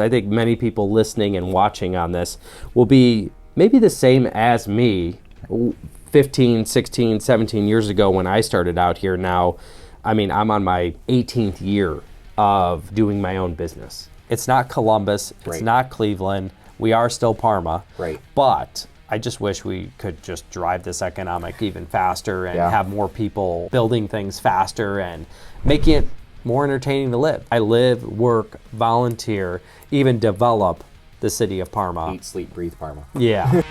I think many people listening and watching on this will be maybe the same as me 15, 16, 17 years ago when I started out here. Now, I mean, I'm on my 18th year of doing my own business. It's not Columbus, it's not Cleveland, we are still Parma, but I just wish we could just drive this economic even faster and have more people building things faster and making it more entertaining to live. I live, work, volunteer, even develop the city of Parma. Eat, sleep, breathe Parma. Yeah.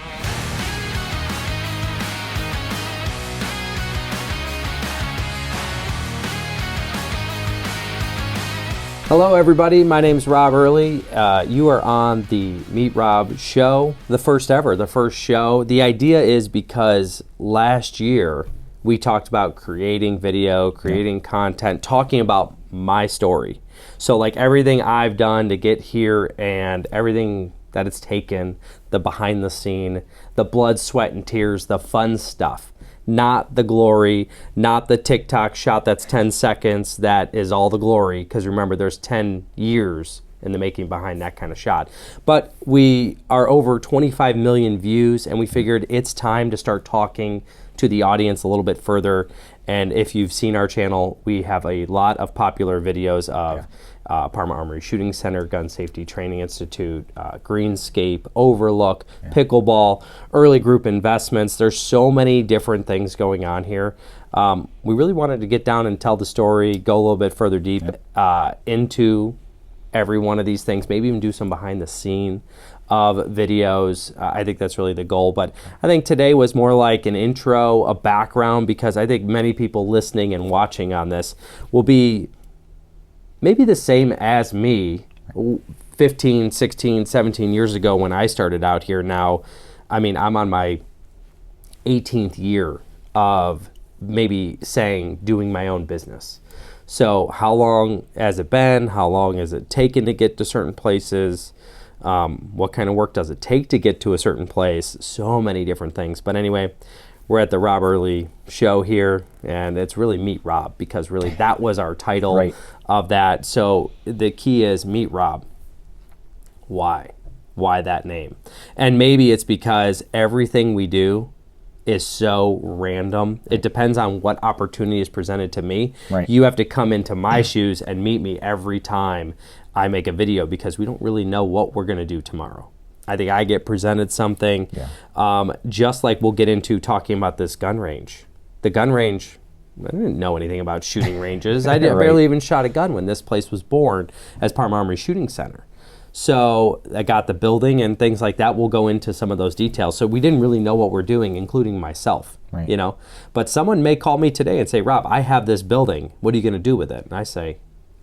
Hello everybody, my name's Rob Euerle. You are on the Meet Rob show, the first ever, the first show. The idea is because last year we talked about creating video, creating content, talking about my story. So like everything I've done to get here and everything that it's taken, the behind the scene, the blood, sweat, and tears, the fun stuff. Not the glory, not the TikTok shot that's 10 seconds that is all the glory, because remember there's 10 years in the making behind that kind of shot. But we are over 25 million views and we figured it's time to start talking to the audience a little bit further. And if you've seen our channel, we have a lot of popular videos of Parma Armory Shooting Center, Gun Safety Training Institute, Greenscape, Overlook, Pickleball, early group investments. There's so many different things going on here. We really wanted to get down and tell the story, go a little bit further deep into every one of these things, maybe even do some behind the scene of videos. I think that's really the goal. But I think today was more like an intro, a background, because I think many people listening and watching on this will be maybe the same as me 15, 16, 17 years ago when I started out here. Now, I mean, I'm on my 18th year of maybe doing my own business. So how long has it been? How long has it taken to get to certain places? What kind of work does it take to get to a certain place? So many different things. But anyway, we're at the Rob Euerle show here, and it's really Meet Rob, because really that was our title of that. So the key is Meet Rob. Why? Why that name? And maybe it's because everything we do is so random. It depends on what opportunity is presented to me. You have to come into my shoes and meet me every time I make a video, because we don't really know what we're gonna do tomorrow. I think I get presented something, just like we'll get into talking about this gun range. The gun range, I didn't know anything about shooting ranges. I barely even shot a gun when this place was born as Parma Armory Shooting Center. So I got the building and things like that. We'll go into some of those details. So we didn't really know what we're doing, including myself, you know. But someone may call me today and say, Rob, I have this building. What are you gonna do with it? And I say,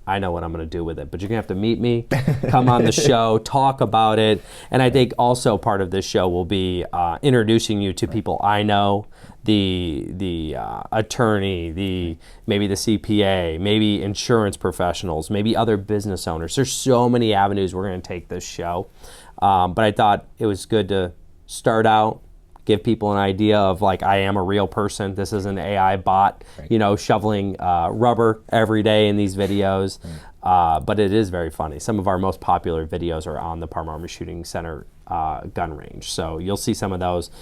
I know what I'm going to do with it, but you're going to have to meet me, come on the show, talk about it. And I think also part of this show will be introducing you to people I know, the attorney, maybe the CPA, maybe insurance professionals, maybe other business owners. There's so many avenues we're going to take this show. But I thought it was good to start out, give people an idea of like, I am a real person. This is an AI bot, you know, shoveling rubber every day in these videos. But it is very funny. Some of our most popular videos are on the Parma Armory Shooting Center gun range. So you'll see some of those.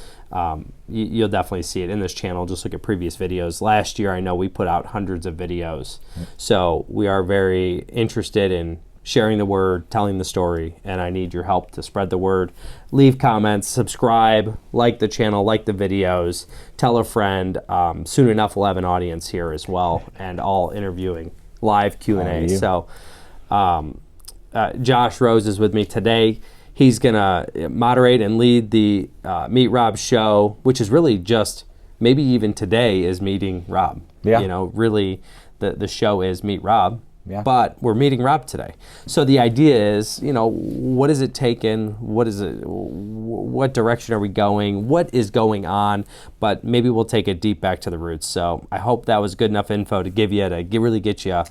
You'll definitely see it in this channel. Just look at previous videos. Last year, I know we put out hundreds of videos. So we are very interested in sharing the word, telling the story, and I need your help to spread the word. Leave comments, subscribe, like the channel, like the videos, tell a friend. Soon enough, we'll have an audience here as well, and all interviewing, live Q&A. So Josh Rose is with me today. He's gonna moderate and lead the Meet Rob show, which is really just, maybe even today is meeting Rob. You know, really the show is Meet Rob. But we're meeting Rob today. So the idea is, you know, what is it taken? What is it? what direction are we going, what is going on, but maybe we'll take it deep back to the roots. So I hope that was good enough info to give you, really get you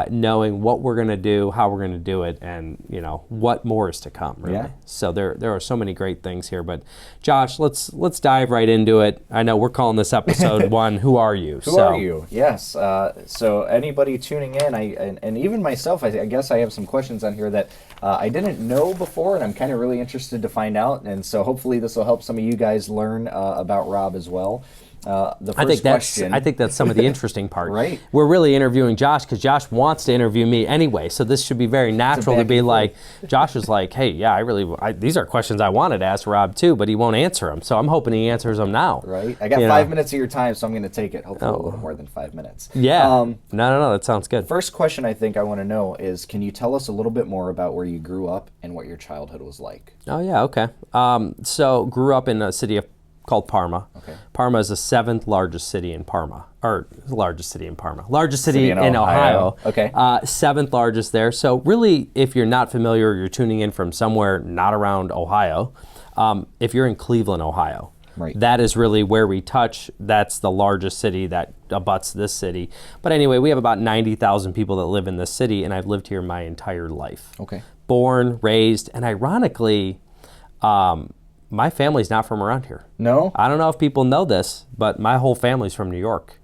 knowing what we're going to do, how we're going to do it, and what more is to come, really. Yeah. So there are so many great things here, but Josh, let's dive right into it. I know we're calling this episode one, Who Are You? Who are you? Yes. So anybody tuning in, and even myself, I guess I have some questions on here that I didn't know before, and I'm kind of really interested to find out. And so hopefully this will help some of you guys learn about Rob as well. The first question. I think that's some of the interesting part. Right. We're really interviewing Josh because Josh wants to interview me anyway. So this should be very natural to be like, Josh is like, hey, yeah, these are questions I wanted to ask Rob too, but he won't answer them. So I'm hoping he answers them now. Right. I got 5 minutes of your time, so I'm going to take it. Hopefully a little more than 5 minutes. Yeah. No, that sounds good. First question I think I want to know is, can you tell us a little bit more about where you grew up and what your childhood was like? Oh, yeah, okay. So grew up in a city called Parma. Okay. Parma is the seventh largest city in Parma, largest city in Ohio. Okay. Seventh largest there. So really, if you're not familiar, you're tuning in from somewhere not around Ohio. If you're in Cleveland, Ohio, right, that is really where we touch. That's the largest city that abuts this city. But anyway, we have about 90,000 people that live in this city, and I've lived here my entire life. Okay. Born, raised, and ironically, my family's not from around here. No? I don't know if people know this, but my whole family's from New York.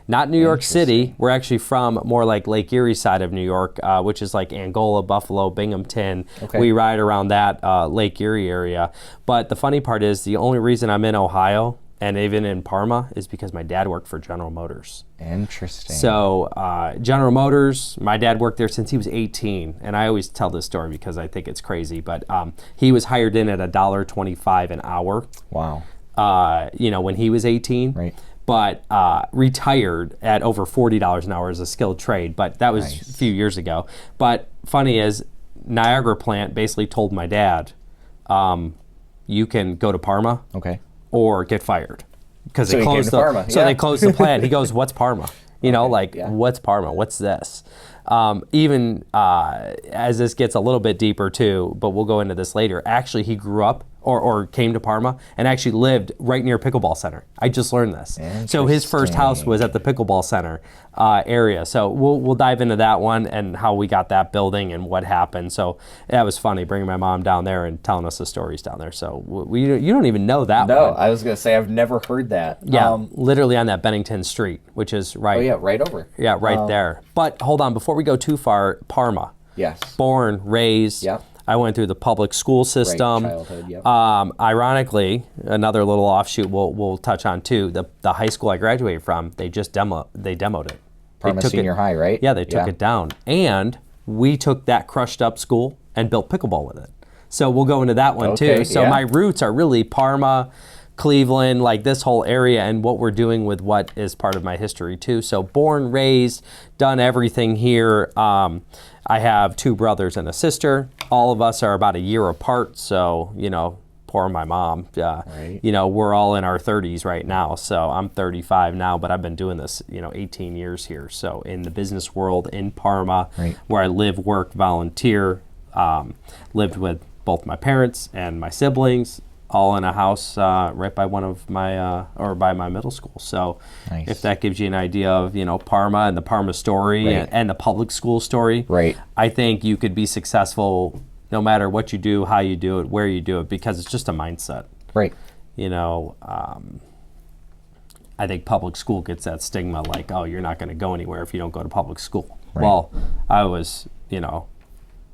Not New York City. We're actually from more like Lake Erie side of New York, which is like Angola, Buffalo, Binghamton. Okay. We ride around that Lake Erie area. But the funny part is the only reason I'm in Ohio and even in Parma is because my dad worked for General Motors. Interesting. So General Motors, my dad worked there since he was 18. And I always tell this story because I think it's crazy. But he was hired in at $1.25 an hour. Wow. When he was 18. Right. But retired at over $40 an hour as a skilled trade. But that was a few years ago. But funny is, Niagara plant basically told my dad, you can go to Parma. Okay. Or get fired because they closed they closed the plant. He goes, "What's Parma? What's Parma? What's this?" Even as this gets a little bit deeper too, but we'll go into this later. Actually, he grew up or came to Parma and actually lived right near Pickleball Center. I just learned this. So his first house was at the Pickleball Center area. So we'll dive into that one and how we got that building and what happened. So that was funny, bringing my mom down there and telling us the stories down there. So you don't even know that one. No, I was going to say I've never heard that. Yeah, literally on that Bennington Street, which is right. Oh yeah, right over. Yeah, right there. But hold on, before we go too far, Parma. Yes. Born, raised. Yeah. I went through the public school system. Right, childhood, yep. Ironically, another little offshoot we'll touch on too. The high school I graduated from, they demoed it. Parma Senior High, right? Yeah, they took it down, and we took that crushed up school and built pickleball with it. So we'll go into that one too. So my roots are really Parma, Cleveland, like this whole area, and what we're doing with what is part of my history too. So born, raised, done everything here. I have two brothers and a sister. All of us are about a year apart, so, poor my mom. Right. We're all in our 30s right now, so I'm 35 now, but I've been doing this, 18 years here. So in the business world in Parma, where I live, work, volunteer, lived with both my parents and my siblings, all in a house right by one of my, by my middle school. So if that gives you an idea of, Parma and the Parma story and the public school story, I think you could be successful no matter what you do, how you do it, where you do it, because it's just a mindset. Right. I think public school gets that stigma like, oh, you're not going to go anywhere if you don't go to public school. Right. Well, I was,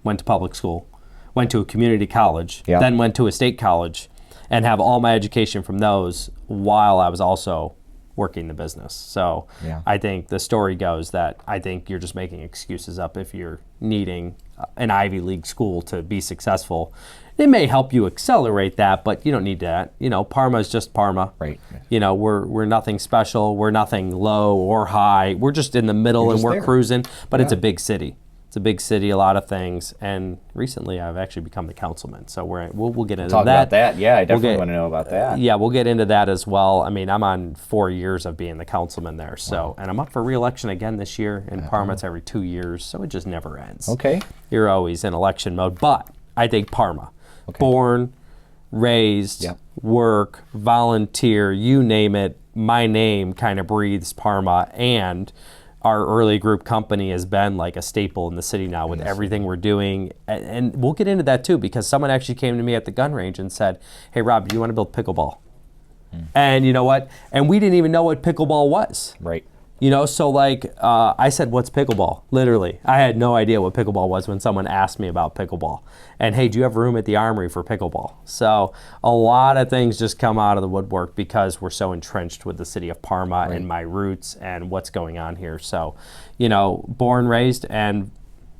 went to public school, went to a community college, then went to a state college, and have all my education from those while I was also working the business. So I think the story goes that I think you're just making excuses up if you're needing an Ivy League school to be successful. It may help you accelerate that, but you don't need that. Parma is just Parma. Right. We're nothing special. We're nothing low or high. We're just in the middle and we're cruising, but it's a big city. It's a big city, a lot of things, and recently I've actually become the councilman. So we'll get into Talk about that. Yeah, I definitely want to know about that. Yeah, we'll get into that as well. I mean, I'm on 4 years of being the councilman there. So, and I'm up for re-election again this year. In Parma, it's every 2 years, so it just never ends. Okay. You're always in election mode, but I think Parma, born, raised, work, volunteer, you name it, my name kind of breathes Parma, and our early group company has been like a staple in the city now with everything we're doing. And we'll get into that too, because someone actually came to me at the gun range and said, hey, Rob, do you want to build pickleball? And you know what? And we didn't even know what pickleball was. Right. You know, so like I said, what's pickleball? Literally, I had no idea what pickleball was when someone asked me about pickleball. And hey, do you have room at the Armory for pickleball? So a lot of things just come out of the woodwork because we're so entrenched with the city of Parma and my roots and what's going on here. So, you know, born, raised, and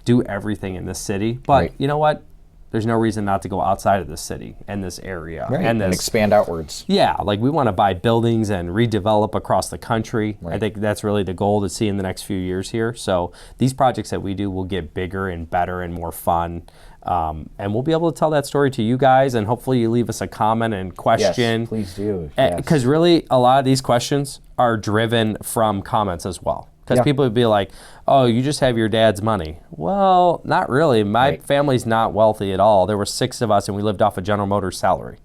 do everything in this city. But you know what? There's no reason not to go outside of this city and this area. And expand outwards. Yeah, like we want to buy buildings and redevelop across the country. I think that's really the goal to see in the next few years here. So these projects that we do will get bigger and better and more fun. And we'll be able to tell that story to you guys, and hopefully you leave us a comment and question. Yes, please do. Because really, a lot of these questions are driven from comments as well. Because people would be like, oh, you just have your dad's money. Well, not really. My family's not wealthy at all. There were 6 of us, and we lived off of General Motors' salary.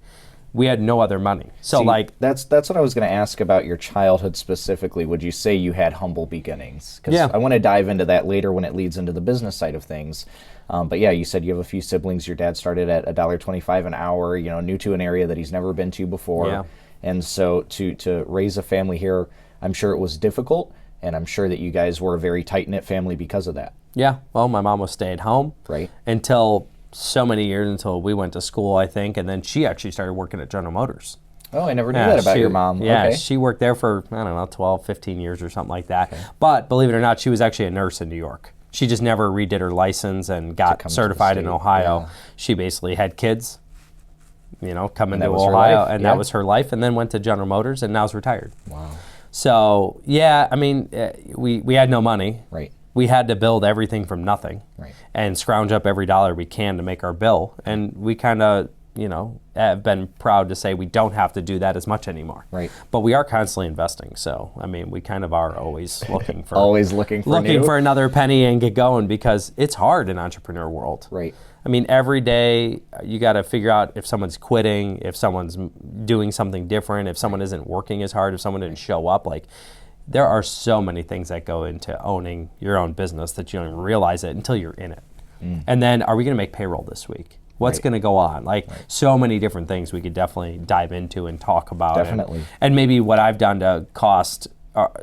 We had no other money. So, that's what I was going to ask about your childhood specifically. Would you say you had humble beginnings? Because I want to dive into that later when it leads into the business side of things. But yeah, you said you have a few siblings. Your dad started at $1.25 an hour, you know, new to an area that he's never been to before. And so to raise a family here, I'm sure it was difficult. And I'm sure that you guys were a very tight-knit family because of that. Yeah. Well, my mom was stayed home until so many years, until we went to school, I think. And then she actually started working at General Motors. Oh, I never knew that about your mom. Yeah, she worked there for, I don't know, 12, 15 years or something like that. But believe it or not, she was actually a nurse in New York. She just never redid her license and got certified in Ohio. She basically had kids, you know, coming to Ohio, and that was her life, and then went to General Motors, and now is retired. Wow. So, yeah, I mean, we had no money. We had to build everything from nothing and scrounge up every dollar we can to make our bill. And we kind of, you know, have been proud to say we don't have to do that as much anymore. But we are constantly investing. So, I mean, we kind of are always looking for looking for another penny and get going, because it's hard in entrepreneur world. I mean, every day you got to figure out if someone's quitting, if someone's doing something different, if someone isn't working as hard, if someone didn't show up. Like, there are so many things that go into owning your own business that you don't even realize it until you're in it. And then, are we going to make payroll this week? What's going to go on? Like, so many different things we could definitely dive into and talk about. And maybe what I've done to cost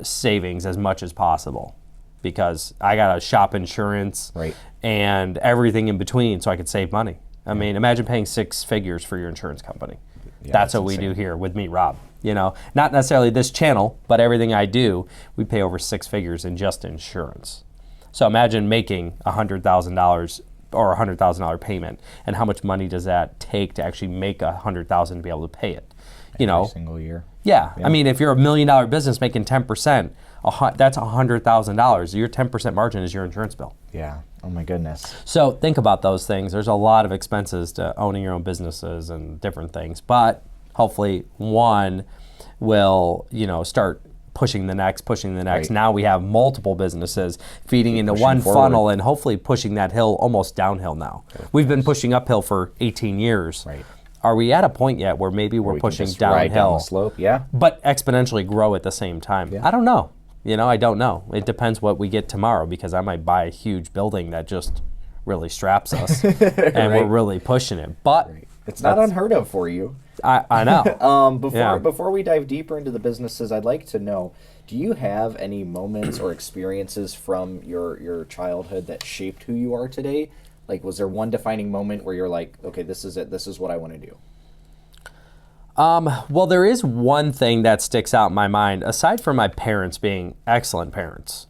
savings as much as possible. Because I got to shop insurance and everything in between so I could save money. I mean, imagine paying 6 figures for your insurance company. That's what we do here with Meet Rob. You know, not necessarily this channel, but everything I do, we pay over 6 figures in just insurance. So imagine making $100,000 or a $100,000 payment, and how much money does that take to actually make $100,000 to be able to pay it? You know, every single year. Yeah, I mean, if you're a $1 million business making 10%, that's $100,000. Your 10% margin is your insurance bill. Yeah. Oh my goodness. So think about those things. There's a lot of expenses to owning your own businesses and different things, but hopefully one will, you know, start pushing the next. Now we have multiple businesses feeding into one funnel and hopefully pushing that hill almost downhill now. We've been pushing uphill for 18 years. Are we at a point yet where maybe we're pushing downhill, down the slope, but exponentially grow at the same time? I don't know. You know, I don't know. It depends what we get tomorrow, because I might buy a huge building that just really straps us and we're really pushing it. But it's not unheard of for you. I know. Before we dive deeper into the businesses, I'd like to know, do you have any moments or experiences from your childhood that shaped who you are today? Like, was there one defining moment where you're like, okay, this is it, this is what I want to do? Well, there is one thing that sticks out in my mind, aside from my parents being excellent parents.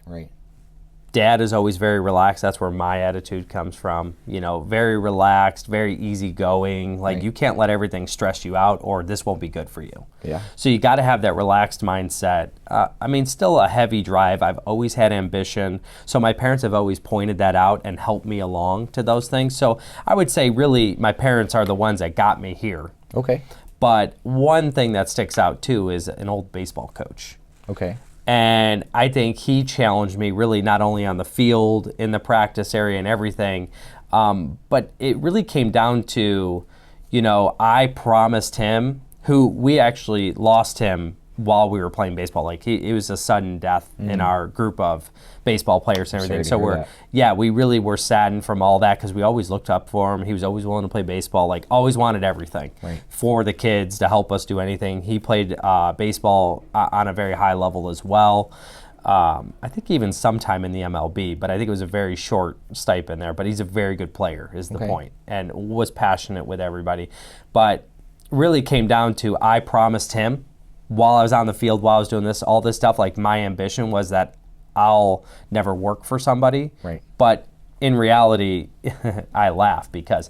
Dad is always very relaxed. That's where my attitude comes from. You know, very relaxed, very easygoing. Like, you can't let everything stress you out, or this won't be good for you. So you got to have that relaxed mindset. I mean, still a heavy drive. I've always had ambition. So my parents have always pointed that out and helped me along to those things. So I would say really my parents are the ones that got me here. But one thing that sticks out too is an old baseball coach. And I think he challenged me really not only on the field, in the practice area and everything, but it really came down to, I promised him, who we actually lost him while we were playing baseball. Like it was a sudden death in our group of baseball players and everything. So we really were saddened from all that because we always looked up for him. He was always willing to play baseball, like always wanted everything for the kids to help us do anything. He played baseball on a very high level as well. I think even sometime in the MLB, but I think it was a very short stipend there. But he's a very good player is the point, and was passionate with everybody. But really came down to I promised him while I was on the field, while I was doing all this stuff, like my ambition was that I'll never work for somebody. Right. But in reality, I laugh because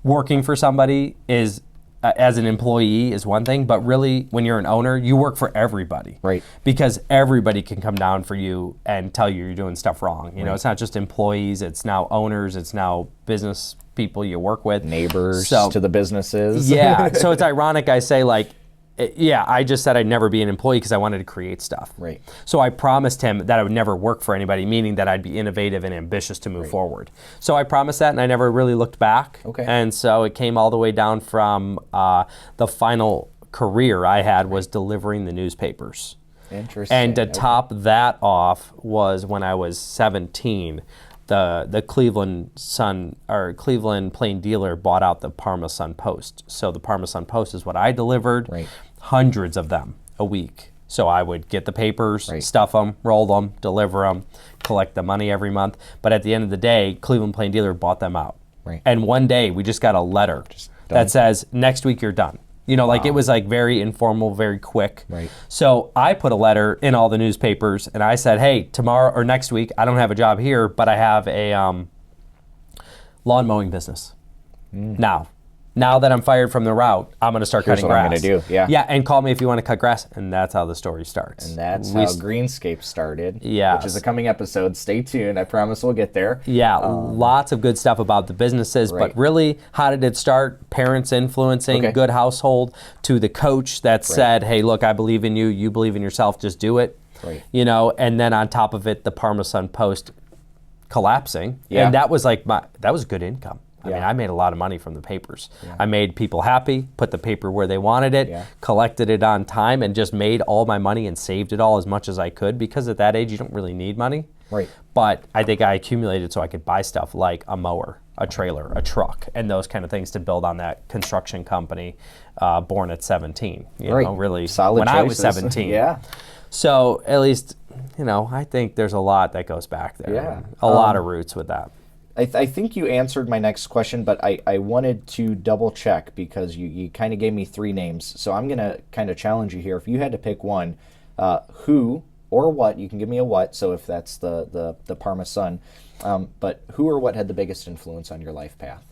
working for somebody is, as an employee is one thing, but really when you're an owner, you work for everybody. Right. Because everybody can come down for you and tell you you're doing stuff wrong. It's not just employees, it's now owners, it's now business people you work with. Neighbors to the businesses. Yeah. So it's ironic I say I just said I'd never be an employee because I wanted to create stuff. Right. So I promised him that I would never work for anybody, meaning that I'd be innovative and ambitious to move forward. So I promised that, and I never really looked back. Okay. And so it came all the way down from the final career I had was delivering the newspapers. Interesting. And to top that off was when I was 17. The Cleveland Plain Dealer bought out the Parma Sun Post. So the Parma Sun Post is what I delivered, hundreds of them a week. So I would get the papers, stuff them, roll them, deliver them, collect the money every month. But at the end of the day, Cleveland Plain Dealer bought them out. Right. And one day we just got a letter that says, next week you're done. It was like very informal, very quick. Right. So I put a letter in all the newspapers and I said, hey, tomorrow or next week, I don't have a job here, but I have a lawn mowing business. Now that I'm fired from the route, I'm going to start cutting grass. Here's what I'm going to do. Yeah. Yeah, and call me if you want to cut grass. And that's how the story starts. And that's how Greenscape started. Yeah. Which is a coming episode. Stay tuned. I promise we'll get there. Yeah, lots of good stuff about the businesses. But really, how did it start? Parents influencing, good household, to the coach that said, hey, look, I believe in you. You believe in yourself. Just do it. Right. And then on top of it, the Parma Sun Post collapsing. Yeah. And that was that was good income. I mean, I made a lot of money from the papers. I made people happy, put the paper where they wanted it, collected it on time, and just made all my money and saved it all as much as I could, because at that age, you don't really need money. Right. But I think I accumulated so I could buy stuff like a mower, a trailer, a truck, and those kind of things to build on that construction company born at 17. Really solid when choices. I was 17. Yeah. So at least, I think there's a lot that goes back there. Yeah. A lot of roots with that. I think you answered my next question, but I wanted to double check because you kind of gave me three names. So I'm going to kind of challenge you here. If you had to pick one, who or what, you can give me a what, so if that's the Parma Sun, but who or what had the biggest influence on your life path?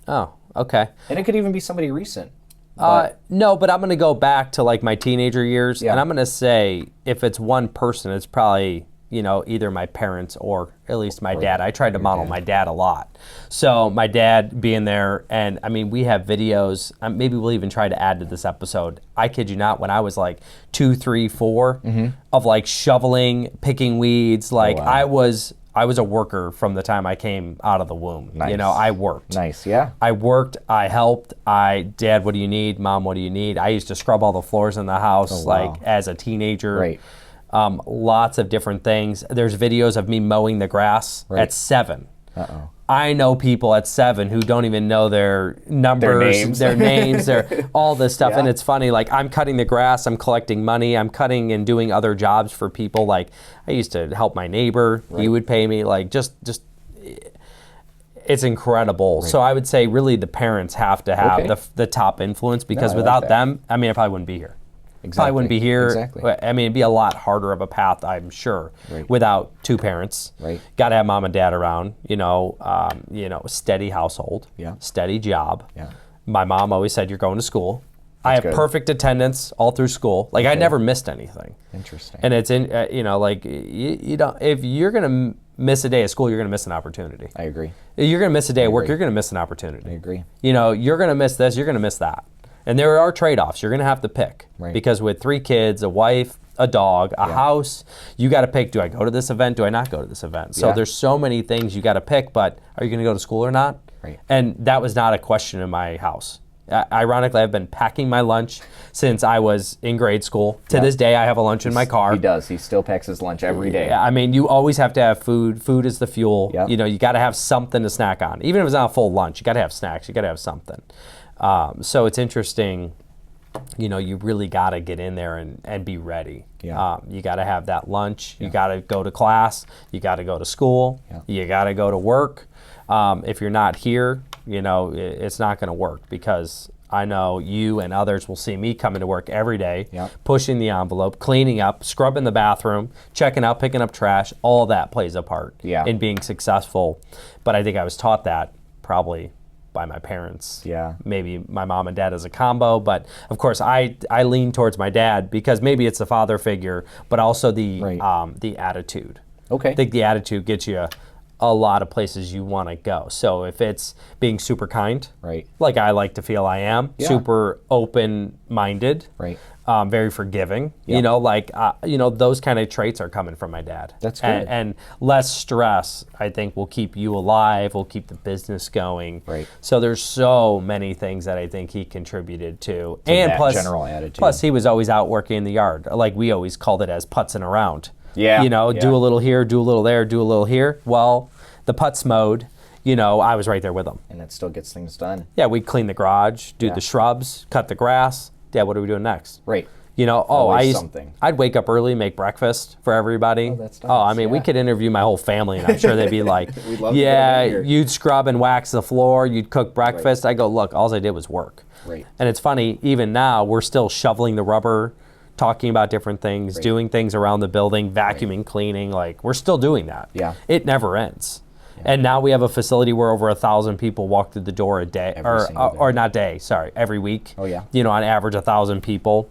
Oh, okay. And it could even be somebody recent. No, but I'm going to go back to like my teenager years, and I'm going to say if it's one person, it's probably either my parents or at least my dad. I tried to model my dad a lot. So my dad being there, and I mean, we have videos, maybe we'll even try to add to this episode. I kid you not, when I was like 2, 3, 4, of like shoveling, picking weeds, like I was a worker from the time I came out of the womb. Nice. I worked. Nice, yeah. I worked, I helped, Dad, what do you need? Mom, what do you need? I used to scrub all the floors in the house like as a teenager. Right. Lots of different things. There's videos of me mowing the grass at 7. Uh-oh. I know people at 7 who don't even know their numbers, their names, their all this stuff. And it's funny, like I'm cutting the grass, I'm collecting money, I'm cutting and doing other jobs for people. Like I used to help my neighbor, he would pay me, like just it's incredible. So I would say really the parents have to have the top influence, because without them, I mean, I probably wouldn't be here. Probably wouldn't be here. Exactly. I mean, it'd be a lot harder of a path, I'm sure, without two parents. Right. Got to have mom and dad around. Steady household. Yeah. Steady job. Yeah. My mom always said, "You're going to school." I have perfect attendance all through school. Like I never missed anything. Interesting. And it's in you don't, if you're gonna miss a day of school, you're gonna miss an opportunity. I agree. If you're gonna miss a day of work, you're gonna miss an opportunity. I agree. You're gonna miss this. You're gonna miss that. And there are trade-offs. You're going to have to pick. Right. Because with 3 kids, a wife, a dog, a house, you got to pick, do I go to this event? Do I not go to this event? So there's so many things you got to pick, but are you going to go to school or not? Right. And that was not a question in my house. Ironically, I've been packing my lunch since I was in grade school. To this day, I have a lunch in my car. He does. He still packs his lunch every day. I mean, you always have to have food. Food is the fuel. Yep. You know, you got to have something to snack on. Even if it's not a full lunch, you got to have snacks. You got to have something. So it's interesting. You know, you really got to get in there and be ready. Yeah. You got to have that lunch. You got to go to class. You got to go to school. Yeah. You got to go to work. If you're not here, you know, it's not going to work, because I know you and others will see me coming to work every day, pushing the envelope, cleaning up, scrubbing the bathroom, checking out, picking up trash. All that plays a part in being successful. But I think I was taught that probably by my parents. Yeah. Maybe my mom and dad as a combo, but of course I lean towards my dad, because maybe it's the father figure, but also the attitude. Okay. I think the attitude gets you a lot of places you want to go. So if it's being super kind, like I like to feel I am, super open-minded, very forgiving, you know, like, you know, those kind of traits are coming from my dad. That's good. And less stress, I think, will keep you alive, will keep the business going. So there's so many things that I think he contributed to. And that plus, general attitude. Plus, he was always out working in the yard. Like we always called it as putzing around. Yeah. You know, do a little here, do a little there, do a little here. Well, the putz mode, you know, I was right there with him. And it still gets things done. Yeah, we'd clean the garage, do the shrubs, cut the grass. Dad, what are we doing next? Right. You know, Always I'd wake up early, make breakfast for everybody. Oh, that's nice. I mean, we could interview my whole family, and I'm sure they'd be like, We'd love yeah, to get in here. you'd scrub and wax the floor, you'd cook breakfast. I go, look, all I did was work. And it's funny, even now, we're still shoveling the rubber, talking about different things, doing things around the building, vacuuming, cleaning. Like, we're still doing that. Yeah. It never ends. And now we have a facility where over 1,000 people walk through the door a day, every week. Oh, yeah. You know, on average, 1,000 people.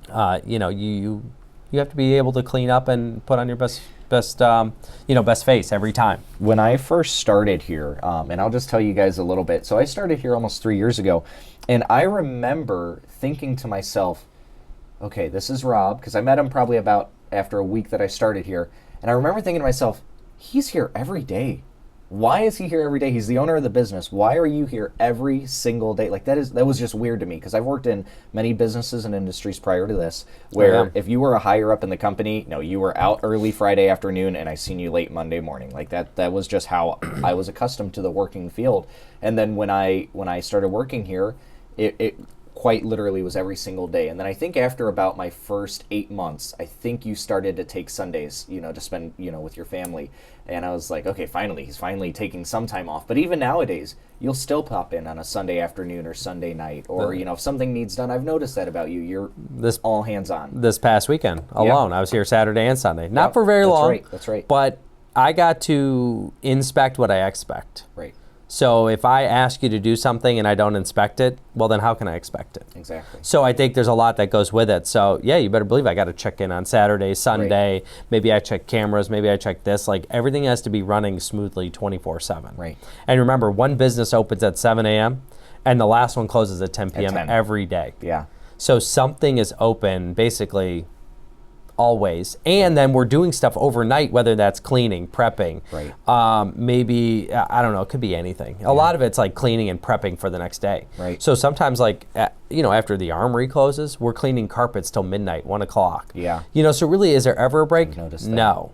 You know, you have to be able to clean up and put on your best face every time. When I first started here, and I'll just tell you guys a little bit. So I started here almost 3 years ago, and I remember thinking to myself, okay, this is Rob, because I met him probably about after a week that I started here, and I remember thinking to myself, he's here every day. Why is he here every day? He's the owner of the business. Why are you here every single day? Like, that was just weird to me, because I've worked in many businesses and industries prior to this, where if you were a higher up in the company, no, you were out early Friday afternoon and I seen you late Monday morning. Like that was just how I was accustomed to the working field. And then when I started working here, it quite literally was every single day. And then I think after about my first 8 months, I think you started to take Sundays, you know, to spend, you know, with your family. And I was like, okay, he's finally taking some time off. But even nowadays, you'll still pop in on a Sunday afternoon or Sunday night, or, you know, if something needs done. I've noticed that about you. You're all hands on. This past weekend alone, I was here Saturday and Sunday. Not for very long. That's right. But I got to inspect what I expect. Right. So if I ask you to do something and I don't inspect it, well, then how can I expect it? Exactly. So I think there's a lot that goes with it. So yeah, you better believe I got to check in on Saturday, Sunday. Maybe I check cameras. Maybe I check this. Like, everything has to be running smoothly 24/7. Right. And remember, one business opens at 7 a.m. and the last one closes at 10 p.m. At 10. every day. Yeah. So something is open basically always. And then we're doing stuff overnight, whether that's cleaning, prepping. Maybe, I don't know, it could be anything. A lot of it's like cleaning and prepping for the next day. Right. So sometimes, like, you know, after the Armory closes, we're cleaning carpets till midnight, 1 o'clock. Yeah. You know, so really, is there ever a break? I've noticed that. No.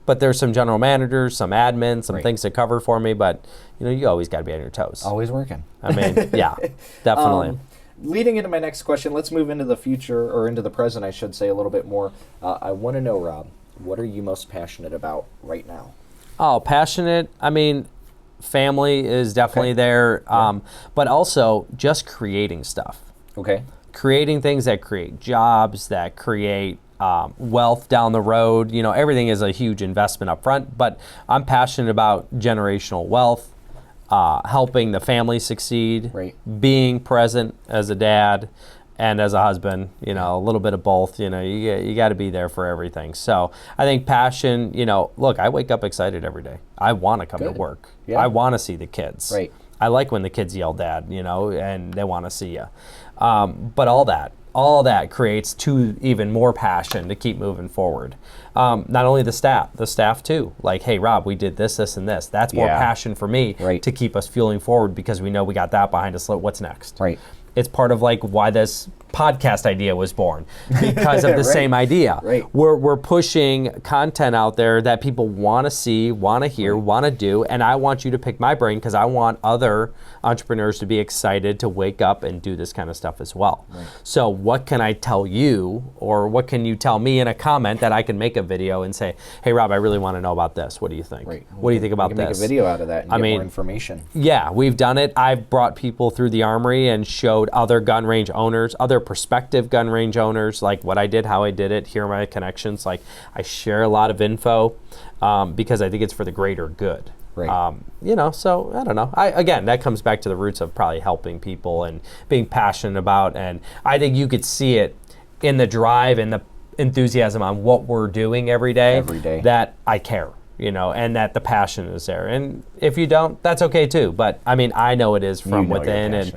But there's some general managers, some admins, some things to cover for me. But, you know, you always got to be on your toes. Always working. I mean, yeah, definitely. Leading into my next question, let's move into the future, or into the present, I should say, a little bit more. I want to know, Rob, what are you most passionate about right now? Oh, passionate. I mean, family is definitely there, but also just creating stuff. Okay. Creating things that create jobs, that create wealth down the road. You know, everything is a huge investment up front, but I'm passionate about generational wealth. Helping the family succeed, being present as a dad and as a husband, you know, a little bit of both. You know, you got to be there for everything. So I think passion, you know, look, I wake up excited every day. I want to come to work. I want to see the kids. I like when the kids yell, Dad, you know, and they want to see you. But all that, all that creates even more passion to keep moving forward. Not only the staff too. Like, hey, Rob, we did this, this, and this. That's more passion for me to keep us fueling forward because we know we got that behind us. What's next? Right. It's part of like why this podcast idea was born, because of the same idea. Right. We're pushing content out there that people want to see, want to hear, want to do, and I want you to pick my brain because I want other entrepreneurs to be excited to wake up and do this kind of stuff as well. Right. So what can I tell you, or what can you tell me in a comment that I can make a video and say, hey, Rob, I really want to know about this. What do you think? Right. What do you think about this? this? Make a video out of that and get more information. Yeah, we've done it. I've brought people through the Armory and showed other gun range owners, other prospective gun range owners, like what I did, how I did it, here are my connections. Like, I share a lot of info because I think it's for the greater good. Right. So I don't know. Again, that comes back to the roots of probably helping people and being passionate about, and I think you could see it in the drive and the enthusiasm on what we're doing every day. That I care. And that the passion is there. And if you don't, that's okay too. But I mean, I know it is from within, and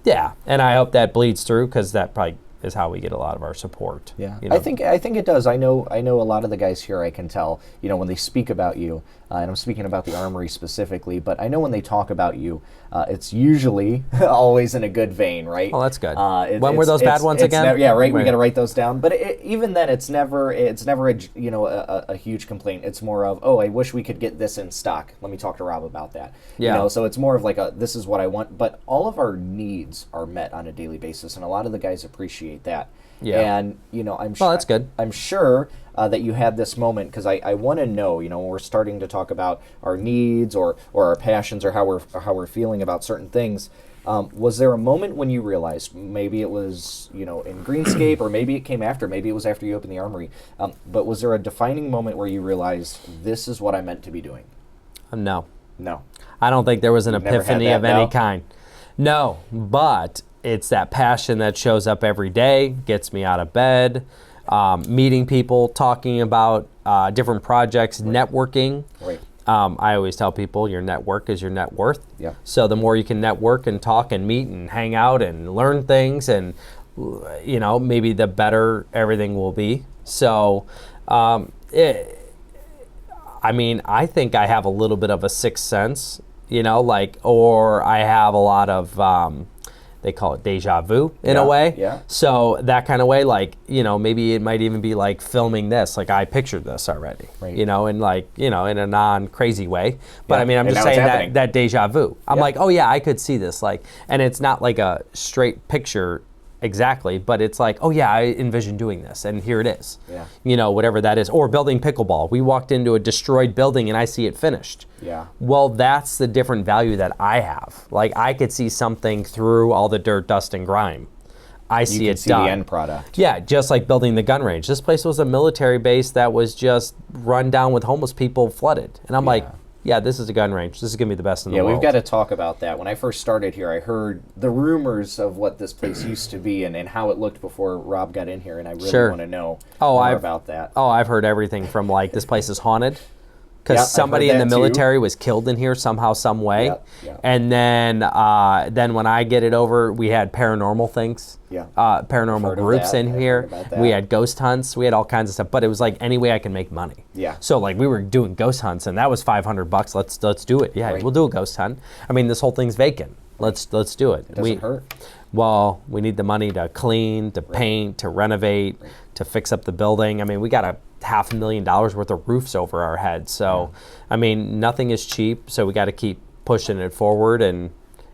yeah, and I hope that bleeds through because that probably is how we get a lot of our support. Yeah, I think it does. I know a lot of the guys here. I can tell, when they speak about you, and I'm speaking about the Armory specifically. But I know when they talk about you, it's usually always in a good vein, right? Oh, that's good. When were those bad ones again? Yeah, right. We got to write those down. But even then, it's never a huge complaint. It's more of, oh, I wish we could get this in stock. Let me talk to Rob about that. Yeah. So it's more of like this is what I want. But all of our needs are met on a daily basis, and a lot of the guys appreciate that. Yeah. And I'm sure. Well, that's good. I'm sure that you had this moment because I want to know. When we're starting to talk about our needs or our passions or how we're feeling about certain things. Was there a moment when you realized, maybe it was in Greenscape, or maybe it came after, maybe it was after you opened the Armory, but was there a defining moment where you realized this is what I meant to be doing? No. No. I don't think there was an epiphany of any kind. No, but it's that passion that shows up every day, gets me out of bed, meeting people, talking about different projects, networking. Right. I always tell people your network is your net worth. Yeah. So the more you can network and talk and meet and hang out and learn things, and maybe the better everything will be. So I think I have a little bit of a sixth sense, or I have a lot of they call it deja vu in a way. Yeah. So that kind of way, maybe it might even be like filming this. Like, I pictured this already, right. in a non-crazy way. But yeah. I'm just saying that deja vu. I'm like, oh yeah, I could see this. And it's not like a straight picture exactly, but it's like, oh yeah, I envision doing this, and here it is. Yeah. Whatever that is. Or building pickleball. We walked into a destroyed building and I see it finished. Yeah. Well, that's the different value that I have. Like, I could see something through all the dirt, dust, and grime. I see it done. The end product. Yeah, just like building the gun range. This place was a military base that was just run down with homeless people, flooded. And I'm like, yeah, this is a gun range. This is going to be the best in the world. Yeah, we've got to talk about that. When I first started here, I heard the rumors of what this place used to be and how it looked before Rob got in here, and I really want to know more about that. Oh, I've heard everything from, like, this place is haunted because somebody in the military was killed in here somehow, some way. And then when I get it over, we had paranormal things. Paranormal groups in here. We had ghost hunts. We had all kinds of stuff. But it was like any way I can make money. Yeah. So like we were doing ghost hunts, and that was $500. Let's do it. Yeah, we'll do a ghost hunt. I mean, this whole thing's vacant. Let's do it. It doesn't hurt. Well, we need the money to clean, to paint, to renovate, to fix up the building. I mean, we got $500,000 worth of roofs over our heads. So, I mean, nothing is cheap. So we got to keep pushing it forward. And,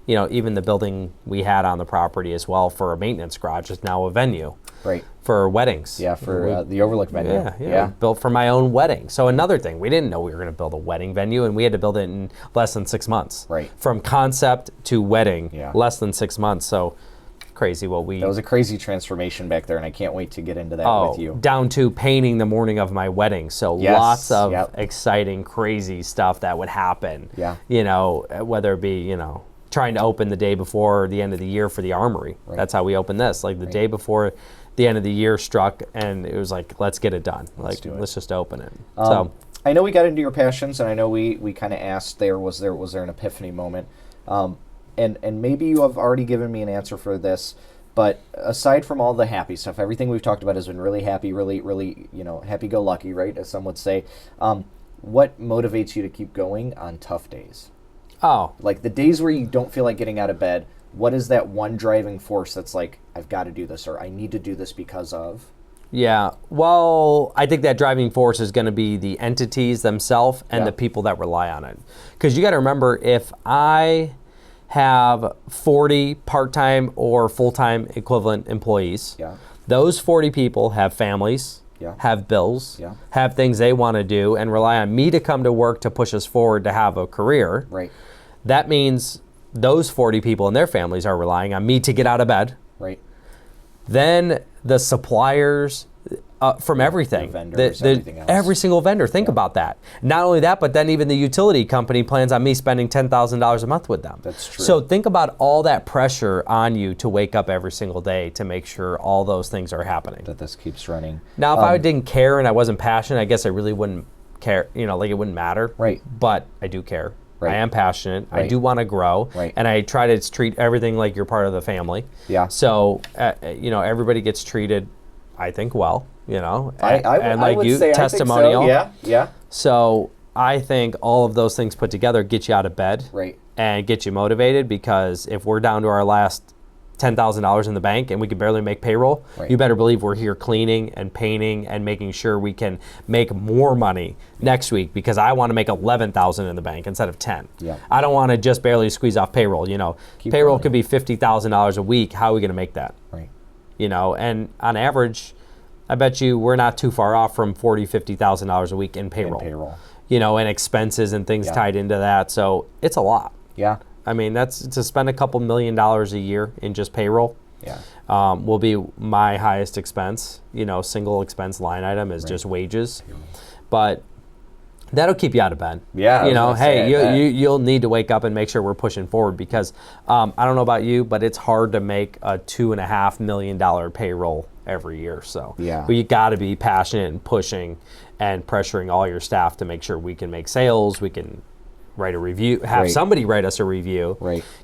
even the building we had on the property as well for a maintenance garage is now a venue. Right. For weddings. Yeah, for the Overlook Venue. Yeah. Built for my own wedding. So another thing, we didn't know we were going to build a wedding venue, and we had to build it in less than 6 months. Right. From concept to wedding, less than 6 months. So crazy what we... That was a crazy transformation back there, and I can't wait to get into that with you. Down to painting the morning of my wedding. So lots of exciting, crazy stuff that would happen. Yeah. Whether it be, trying to open the day before the end of the year for the Armory. Right. That's how we opened this. Like the day before the end of the year struck, and it was like, let's get it done. Let's just open it. So I know we got into your passions, and I know we kind of asked was there an epiphany moment? And maybe you have already given me an answer for this, But aside from all the happy stuff, everything we've talked about has been really happy, really, happy-go-lucky, right? As some would say. What motivates you to keep going on tough days? Oh. Like the days where you don't feel like getting out of bed, what is that one driving force that's like, I've got to do this, or I need to do this because of? Yeah, well, I think that driving force is going to be the entities themselves and the people that rely on it. Because you got to remember, if I have 40 part-time or full-time equivalent employees, those 40 people have families, have bills, have things they want to do, and rely on me to come to work to push us forward to have a career. Right. That means those 40 people and their families are relying on me to get out of bed. Right. Then the suppliers from everything, Vendors, everything else. Every single vendor, think about that. Not only that, but then even the utility company plans on me spending $10,000 a month with them. That's true. So think about all that pressure on you to wake up every single day to make sure all those things are happening. That this keeps running. Now, if I didn't care and I wasn't passionate, I guess I really wouldn't care, like it wouldn't matter. Right. But I do care. Right. I am passionate. Right. I do want to grow. Right. And I try to treat everything like you're part of the family. Yeah. So, everybody gets treated, I think, well, I would you, say testimonial. I think so. Yeah. So I think all of those things put together get you out of bed. Right. And get you motivated, because if we're down to our last $10,000 in the bank and we can barely make payroll, you better believe we're here cleaning and painting and making sure we can make more money next week, because I want to make 11,000 in the bank instead of 10. Yeah. I don't want to just barely squeeze off payroll. Payroll could be $50,000 a week. How are we going to make that? Right. And on average, I bet you we're not too far off from $40,000, $50,000 a week in payroll. And expenses and things tied into that. So it's a lot. Yeah. I mean, that's to spend a couple $1 million a year in just payroll. Yeah. Will be my highest expense. Single expense line item is just wages, but that'll keep you out of bed. Yeah. You'll need to wake up and make sure we're pushing forward, because I don't know about you, but it's hard to make a $2.5 million payroll every year. So but you got to be passionate and pushing and pressuring all your staff to make sure we can make sales. We can write a review, have somebody write us a review,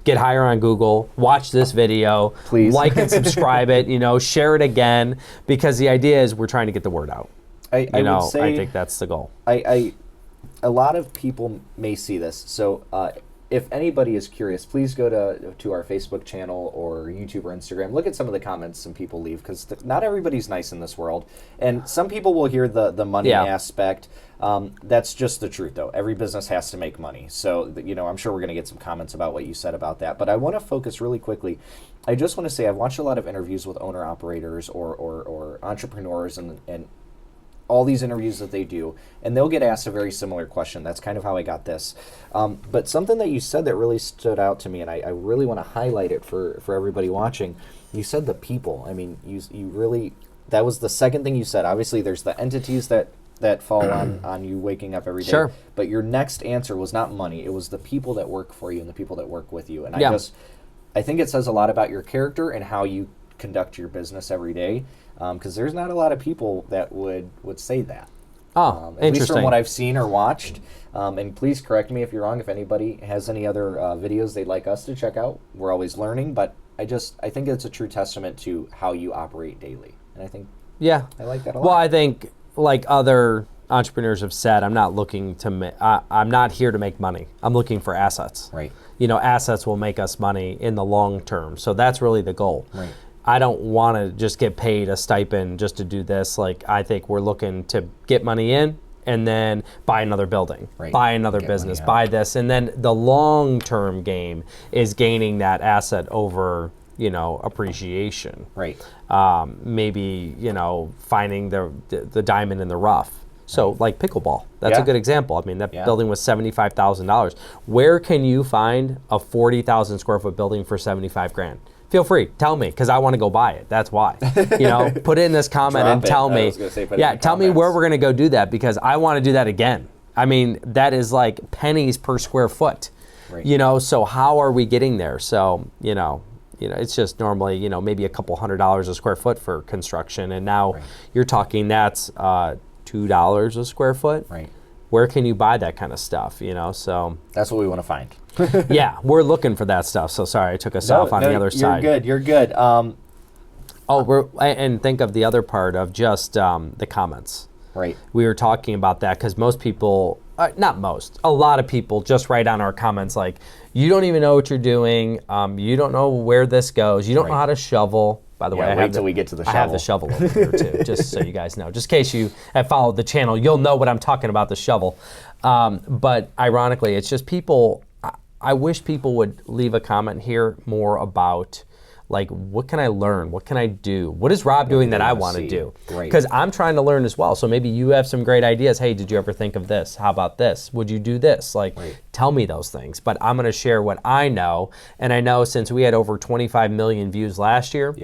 get higher on Google, watch this video, please like and subscribe it, share it again, because the idea is we're trying to get the word out. I would say, I think that's the goal. A lot of people may see this, so if anybody is curious, please go to our Facebook channel or YouTube or Instagram. Look at some of the comments some people leave, because not everybody's nice in this world, and some people will hear the money aspect. That's just the truth, though. Every business has to make money. So, I'm sure we're going to get some comments about what you said about that. But I want to focus really quickly. I just want to say I've watched a lot of interviews with owner-operators or entrepreneurs and all these interviews that they do, and they'll get asked a very similar question. That's kind of how I got this. But something that you said that really stood out to me, and I really want to highlight it for everybody watching. You said the people. I mean, you really, that was the second thing you said. Obviously, there's the entities that fall on you waking up every day. Sure. But your next answer was not money. It was the people that work for you and the people that work with you. And I think it says a lot about your character and how you conduct your business every day. Because there's not a lot of people that would say that. At least interesting. from what I've seen or watched. And please correct me if you're wrong. If anybody has any other videos they'd like us to check out, we're always learning. But I think it's a true testament to how you operate daily. And I think I like that a lot. Well, I think, like other entrepreneurs have said, I'm not looking to. I'm not here to make money. I'm looking for assets. Right. Assets will make us money in the long term. So that's really the goal. Right. I don't want to just get paid a stipend just to do this. Like, I think we're looking to get money in and then buy another building, buy another business, buy this. And then the long-term game is gaining that asset over, appreciation. Right. Maybe, finding the diamond in the rough. So like pickleball, that's a good example. I mean, that building was $75,000. Where can you find a 40,000 square foot building for 75 grand? Feel free, tell me, because I want to go buy it. That's why. Put it in this comment and tell me. Tell me where we're going to go do that, because I want to do that again. I mean, that is like pennies per square foot. Right. So how are we getting there? So, it's just normally, maybe a couple $100 a square foot for construction, and now you're talking that's $2 a square foot. Right. Where can you buy that kind of stuff? So that's what we want to find. Yeah, we're looking for that stuff. So sorry, I took us off on the other side. You're good. And think of the other part of just the comments. Right. We were talking about that because most people, not most, a lot of people just write on our comments like, you don't even know what you're doing. You don't know where this goes. You don't know how to shovel. By the way, wait till we get to the shovel. I have the shovel over here too, just so you guys know. Just in case you have followed the channel, you'll know what I'm talking about, the shovel. But ironically, it's just people, I wish people would leave a comment here more about, like, what can I learn? What can I do? What is Rob doing that I want to do? Because I'm trying to learn as well. So maybe you have some great ideas. Hey, did you ever think of this? How about this? Would you do this? Like, tell me those things. But I'm going to share what I know. And I know since we had over 25 million views last year,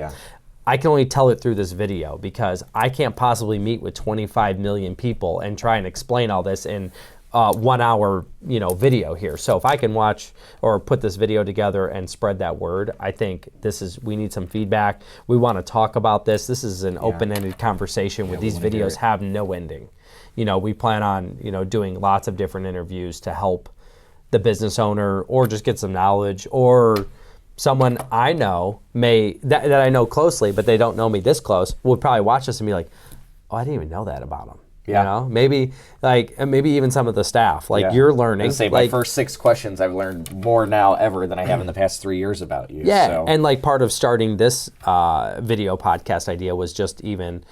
I can only tell it through this video because I can't possibly meet with 25 million people and try and explain all this in 1 hour, video here. So if I can watch or put this video together and spread that word, I think we need some feedback. We want to talk about this. This is an open-ended conversation where these videos have no ending. We plan on, doing lots of different interviews to help the business owner or just get some knowledge, or someone I know that I know closely, but they don't know me this close, will probably watch this and be like, oh, I didn't even know that about them. Maybe even some of the staff, you're learning. My first 6 questions, I've learned more now ever than I have in the past 3 years about you. Yeah, so. And part of starting this video podcast idea was just even,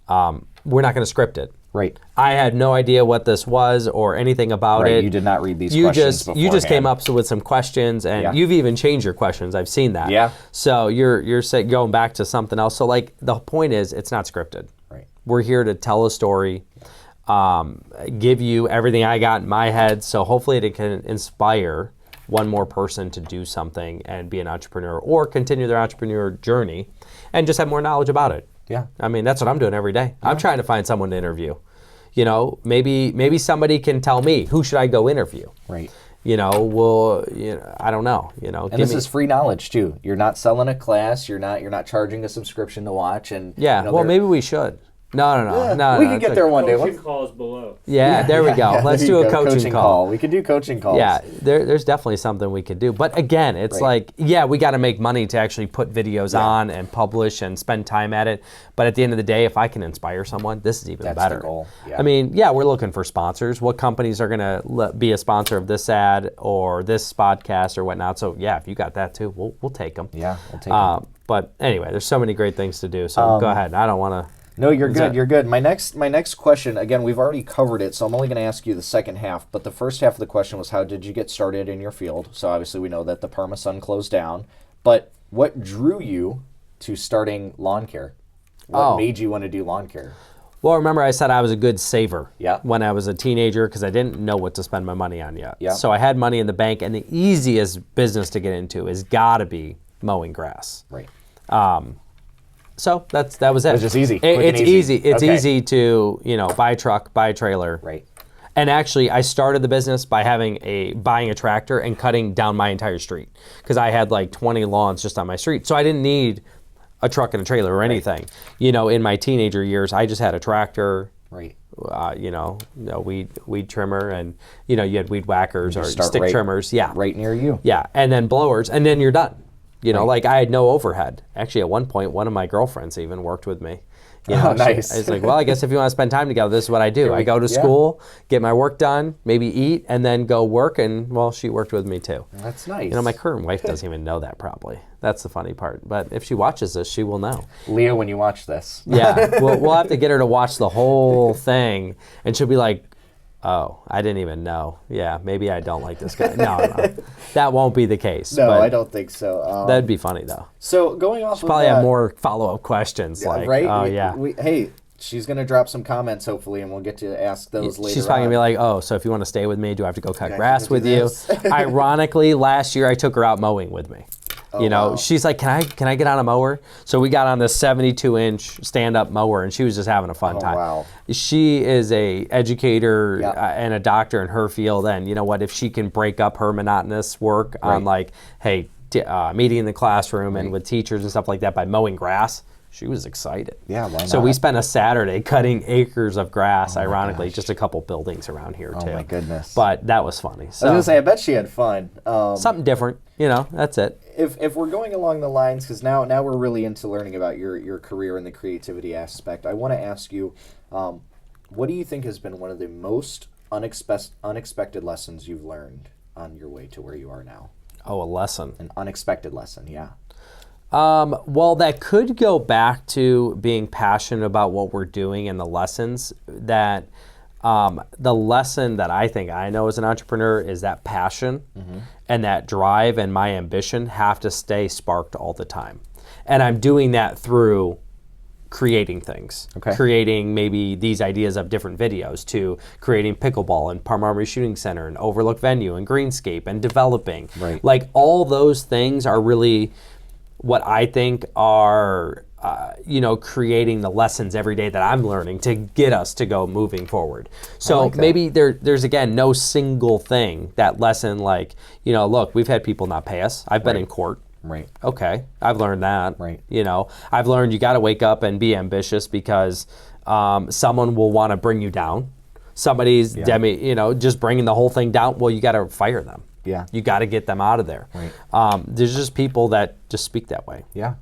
we're not going to script it. Right. I had no idea what this was or anything about it. You did not read these questions beforehand. You just came up with some questions, and you've even changed your questions. I've seen that. Yeah. So you're going back to something else. So the point is, it's not scripted. Right. We're here to tell a story, give you everything I got in my head. So hopefully it can inspire one more person to do something and be an entrepreneur or continue their entrepreneur journey and just have more knowledge about it. Yeah. I mean, that's what I'm doing every day. I'm trying to find someone to interview. Maybe somebody can tell me, who should I go interview? Right. I don't know. And this is free knowledge too. You're not selling a class. You're not charging a subscription to watch. And maybe we should. No. We can get there one day. Coaching calls below. Yeah, there we go. Let's do a coaching call. We could do coaching calls. Yeah, there's definitely something we could do. But again, it's we got to make money to actually put videos on and publish and spend time at it. But at the end of the day, if I can inspire someone, this is even better. That's the goal. Yeah. I mean, we're looking for sponsors. What companies are going to be a sponsor of this ad or this podcast or whatnot? So if you got that too, we'll take them. Yeah, we'll take them. But anyway, there's so many great things to do. So go ahead. I don't want to. No, you're good. You're good. My next question, again, we've already covered it, so I'm only going to ask you the second half. But the first half of the question was, how did you get started in your field? So obviously we know that the Parma Sun closed down. But what drew you to starting lawn care? What made you want to do lawn care? Well, remember I said I was a good saver when I was a teenager because I didn't know what to spend my money on yet. Yeah. So I had money in the bank, and the easiest business to get into has got to be mowing grass. Right. So that was it. It was just easy. It's easy. It's easy to buy a truck, buy a trailer. Right. And actually, I started the business by buying a tractor and cutting down my entire street because I had 20 lawns just on my street. So I didn't need a truck and a trailer or anything. In my teenager years, I just had a tractor. Right. Weed trimmer, and you had weed whackers or stick trimmers. Yeah. Right near you. Yeah, and then blowers, and then you're done. I had no overhead. Actually, at one point, one of my girlfriends even worked with me. Nice. I was like, well, I guess if you want to spend time together, this is what I do. I go to school, get my work done, maybe eat, and then go work, and, she worked with me too. That's nice. My current wife doesn't even know that probably. That's the funny part. But if she watches this, she will know. Leah, when you watch this. Yeah, we'll have to get her to watch the whole thing, and she'll be like, oh, I didn't even know. Yeah, maybe I don't like this guy. No. That won't be the case. No, I don't think so. That'd be funny, though. So going off She'll probably have more follow-up questions. Right? Oh, hey, she's going to drop some comments, hopefully, and we'll get to ask those later She's probably going to be like, oh, so if you want to stay with me, do I have to go cut grass with you? Ironically, last year I took her out mowing with me. Wow. She's like, can I get on a mower? So we got on this 72-inch stand-up mower, and she was just having a fun time. Wow. She is a educator and a doctor in her field, and you know what? If she can break up her monotonous work on meeting in the classroom and with teachers and stuff like that by mowing grass, she was excited. Yeah, why not? So we spent a Saturday cutting acres of grass, ironically, just a couple buildings around here, too. Oh, my goodness. But that was funny. So, I was going to say, I bet she had fun. something different, that's it. If we're going along the lines, because now we're really into learning about your career and the creativity aspect, I want to ask you, what do you think has been one of the most unexpected lessons you've learned on your way to where you are now? Oh, a lesson. An unexpected lesson, yeah. Well, that could go back to being passionate about what we're doing and the lessons that the lesson that I think I know as an entrepreneur is that passion and that drive and my ambition have to stay sparked all the time. And I'm doing that through creating things, creating maybe these ideas of different videos to creating pickleball and Parma Armory Shooting Center and Overlook Venue and Greenscape and developing. Right. Like all those things are really what I think are, creating the lessons every day that I'm learning to get us to go moving forward. So maybe there's again, no single thing, that lesson like, look, we've had people not pay us. I've been in court. Right. Okay, I've learned that. Right. I've learned you got to wake up and be ambitious because someone will want to bring you down. Somebody's, just bringing the whole thing down. Well, you got to fire them. Yeah. You got to get them out of there. Right. There's just people that just speak that way. Yeah.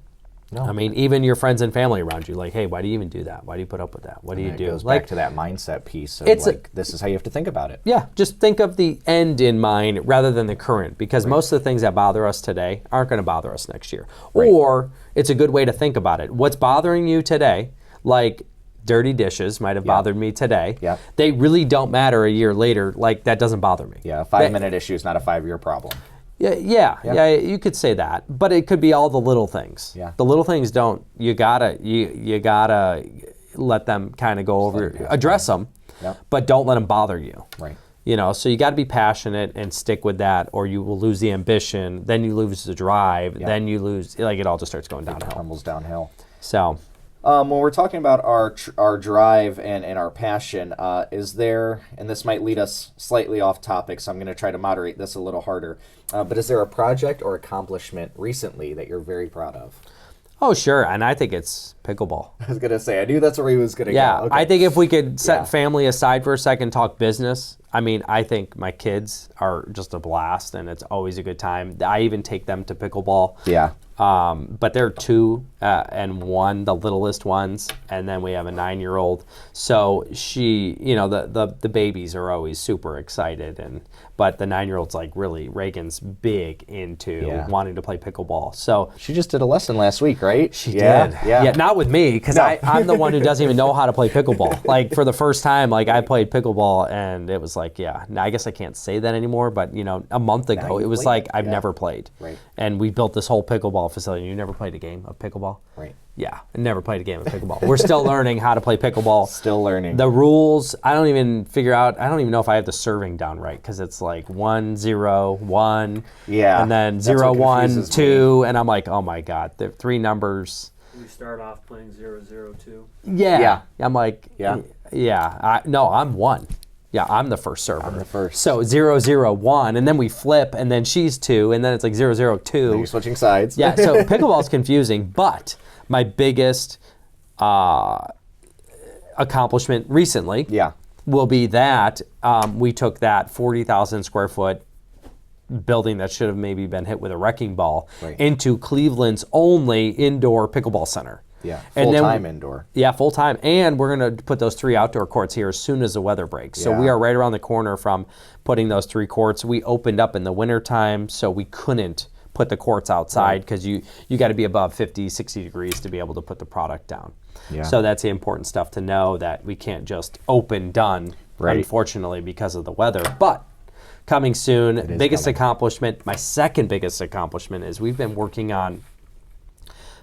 No. I mean, even your friends and family around you, like, hey, why do you even do that? Why do you put up with that? What do you do? It goes like, back to that mindset piece of this is how you have to think about it. Yeah, just think of the end in mind rather than the current, because most of the things that bother us today aren't going to bother us next year. Right. Or it's a good way to think about it. What's bothering you today, like dirty dishes might have bothered me today. Yeah. They really don't matter a year later. Like, that doesn't bother me. Yeah, a 5-minute issue is not a 5-year problem. Yeah, you could say that, but it could be all the little things. Yeah. The little things don't. You gotta let them kind of go over, address them, but don't let them bother you. Right. So you got to be passionate and stick with that, or you will lose the ambition. Then you lose the drive. Then you lose. Like, it all just starts going downhill. It tumbles downhill. So. When we're talking about our drive and our passion, is there, and this might lead us slightly off topic, so I'm going to try to moderate this a little harder, but is there a project or accomplishment recently that you're very proud of? Oh, sure, and I think it's pickleball. I was going to say, I knew that's where he was going to go. Yeah, okay. I think if we could set family aside for a second, talk business, I mean, I think my kids are just a blast, and it's always a good time. I even take them to pickleball. Yeah. But they're 2 and 1, the littlest ones, and then we have a 9-year-old. So she, the babies are always super excited, but the 9-year-old's like really, Reagan's big into wanting to play pickleball. So she just did a lesson last week, right? She did. Yeah, not with me, because I'm the one who doesn't even know how to play pickleball. Like, for the first time, like, I played pickleball, and it was like, now I guess I can't say that anymore, but a month ago, it was like I've never played. Right. And we built this whole pickleball facility. You never played a game of pickleball? Right. Yeah, I never played a game of pickleball. We're still learning how to play pickleball. Still learning. The rules, I don't even know if I have the serving down right, because it's like 1, 0, 1. Yeah. And then 0, 1, 2. And I'm like, oh my God, the 3 numbers. We start off playing 0, 0, 2. Yeah. I'm like, I'm 1. Yeah, I'm the first server. I'm the first. So 0, 0, 1, and then we flip, and then she's 2, and then it's like 0, 0, 2. Then you're switching sides. Yeah, so pickleball's confusing, but my biggest accomplishment recently will be that we took that 40,000 square foot building that should have maybe been hit with a wrecking ball into Cleveland's only indoor pickleball center. Yeah, full-time indoor. Yeah, full-time. And we're going to put those 3 outdoor courts here as soon as the weather breaks. So we are right around the corner from putting those 3 courts. We opened up in the wintertime, so we couldn't put the courts outside because you got to be above 50, 60 degrees to be able to put the product down. Yeah. So that's the important stuff to know, that we can't just open done, unfortunately, because of the weather. But coming soon, biggest accomplishment, my second biggest accomplishment is we've been working on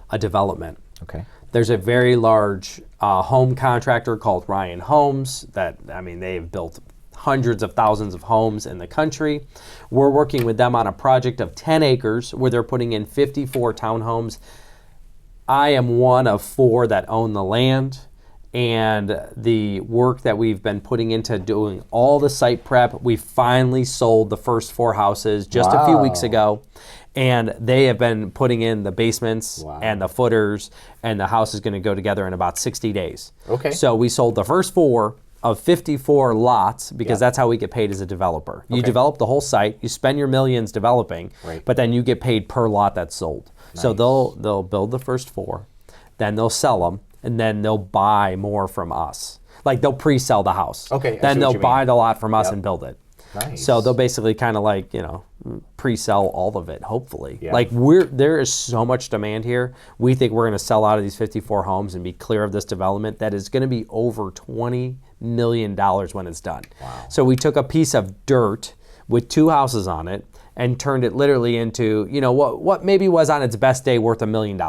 a development. Okay. There's a very large home contractor called Ryan Homes they've built hundreds of thousands of homes in the country. We're working with them on a project of 10 acres where they're putting in 54 townhomes. I am one of 4 that own the land, and the work that we've been putting into doing all the site prep, we finally sold the first 4 houses just a few weeks ago. And they have been putting in the basements Wow. and the footers, and the house is going to go together in about 60 days. Okay. So we sold the first 4 of 54 lots because Yeah. that's how we get paid as a developer. You Okay. develop the whole site, you spend your millions developing, Right. but then you get paid per lot that's sold. So Nice. they'll build the first 4, then they'll sell them, and then they'll buy more from us. Like they'll pre-sell the house. Okay, I see Then what they'll you buy mean. the lot from us Yep. and build it. Nice. So they'll basically kind of like, pre-sell all of it, hopefully. Yeah. Like there is so much demand here. We think we're going to sell out of these 54 homes and be clear of this development that is going to be over $20 million when it's done. Wow. So we took a piece of dirt with 2 houses on it and turned it literally into, what maybe was on its best day worth $1 million.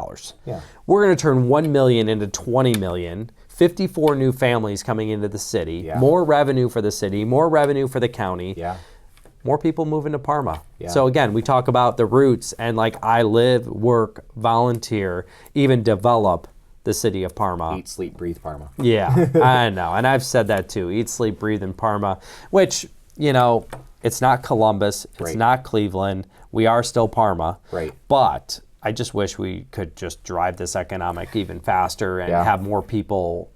Yeah. We're going to turn 1 million into 20 million. 54 new families coming into the city, Yeah. more revenue for the city, more revenue for the county, Yeah. more people moving to Parma. Yeah. So again, we talk about the roots and like I live, work, volunteer, even develop the city of Parma. Eat, sleep, breathe, Parma. Yeah, I know. And I've said that too. Eat, sleep, breathe in Parma, which, it's not Columbus, it's Right. not Cleveland. We are still Parma. Right. But I just wish we could just drive this economic even faster and Yeah. have more people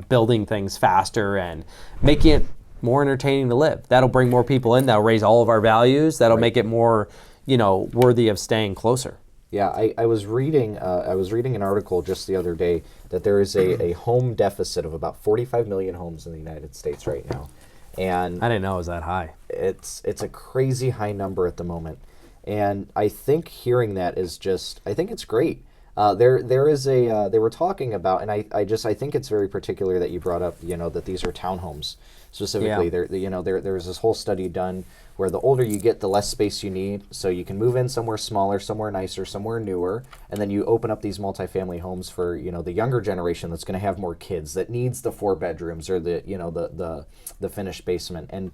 building things faster and making it more entertaining to live. That'll bring more people in. That'll raise all of our values. That'll make it more, worthy of staying closer. Yeah, I was reading an article just the other day that there is a home deficit of about 45 million homes in the United States right now, and I didn't know it was that high. it's a crazy high number at the moment. And I think hearing that is I think it's great. There is they were talking about, and I think it's very particular that you brought up, that these are townhomes specifically. Yeah. There's this whole study done where the older you get, the less space you need, so you can move in somewhere smaller, somewhere nicer, somewhere newer, and then you open up these multifamily homes for, the younger generation that's going to have more kids, that needs the 4 bedrooms or the finished basement. And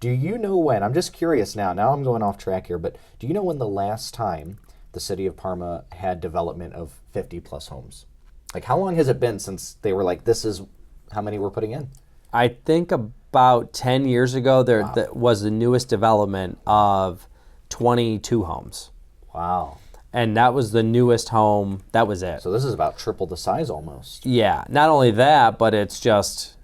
do you know when, I'm just curious now I'm going off track here, but do you know when the last time the city of Parma had development of 50 plus homes? Like, how long has it been since they were like, this is how many we're putting in? I think about 10 years ago, that was the newest development of 22 homes. Wow. And that was the newest home. That was it. So this is about triple the size almost. Yeah. Not only that, but it's just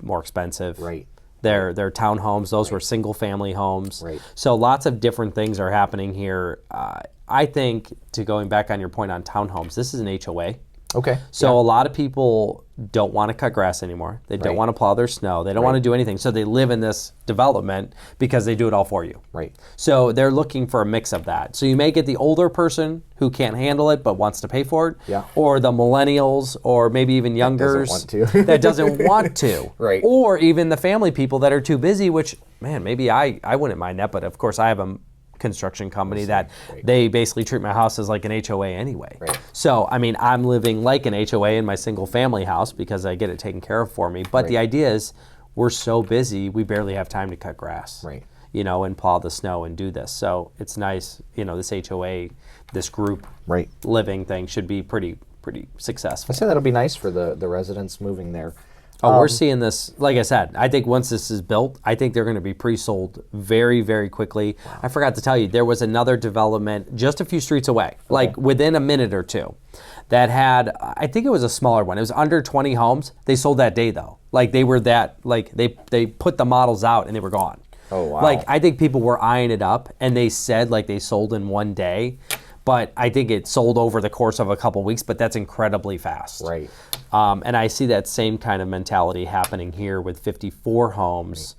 more expensive. Right. They're townhomes. Those were single family homes. Right. So lots of different things are happening here. I think, to going back on your point on townhomes, this is an HOA. Okay. So a lot of people don't want to cut grass anymore. They don't Right. want to plow their snow. They don't want to do anything. So they live in this development because they do it all for you. Right. So they're looking for a mix of that. So you may get the older person who can't handle it but wants to pay for it, Yeah. or the millennials, or maybe even youngers want to. that doesn't want to, Right. Or even the family people that are too busy. Which, man, maybe I wouldn't mind that, but of course I have a construction company that Right. they basically treat my house as like an HOA anyway. Right. So, I mean, I'm living like an HOA in my single family house because I get it taken care of for me. But the Right. idea is we're so busy, we barely have time to cut grass. Right. And plow the snow and do this. So it's nice, this HOA, this group Right. living thing should be pretty successful. I say that'll be nice for the residents moving there. Oh, we're seeing this, like I said, I think once this is built, I think they're going to be pre-sold very, very quickly. I forgot to tell you, there was another development just a few streets away, like within a minute or two, that had, I think it was a smaller one. It was under 20 homes. They sold that day, though. Like, they were they put the models out and they were gone. Oh, wow. Like, I think people were eyeing it up, and they said, like, they sold in one day. But I think it sold over the course of a couple weeks, but that's incredibly fast. Right. And I see that same kind of mentality happening here with 54 homes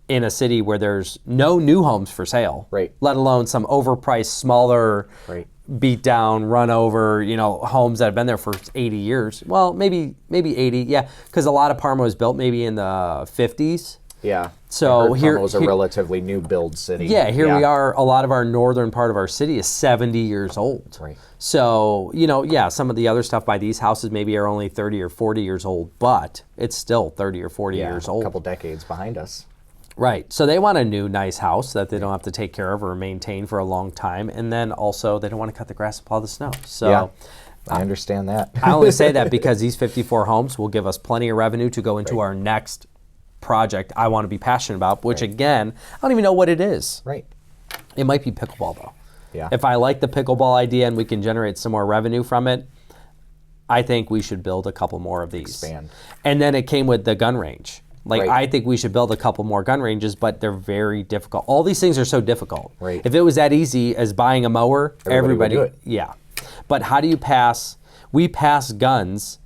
in a city where there's no new homes for sale, Right. let alone some overpriced, smaller, Right. beat down, run over, homes that have been there for 80 years. Well, maybe 80, yeah, because a lot of Parma was built maybe in the 50s. Yeah. So I heard here- Parma was a here- relatively new build city. Yeah, here we are. A lot of our northern part of our city is 70 years old. Right. So, some of the other stuff by these houses maybe are only 30 or 40 years old, but it's still 30 or 40 Yeah, years old. a couple decades behind us. Right. So they want a new, nice house that they don't have to take care of or maintain for a long time. And then also they don't want to cut the grass and plow the snow. So Yeah. I understand that. I only say that because these 54 homes will give us plenty of revenue to go into our next project I want to be passionate about, which again, I don't even know what it is. Right. It might be pickleball, though. Yeah. If I like the pickleball idea and we can generate some more revenue from it, I think we should build a couple more of these. Expand. And then it came with the gun range. Like, Right. I think we should build a couple more gun ranges, but they're very difficult. All these things are so difficult. Right. If it was that easy as buying a mower, Everybody would do it. Yeah. But how do you pass? We pass guns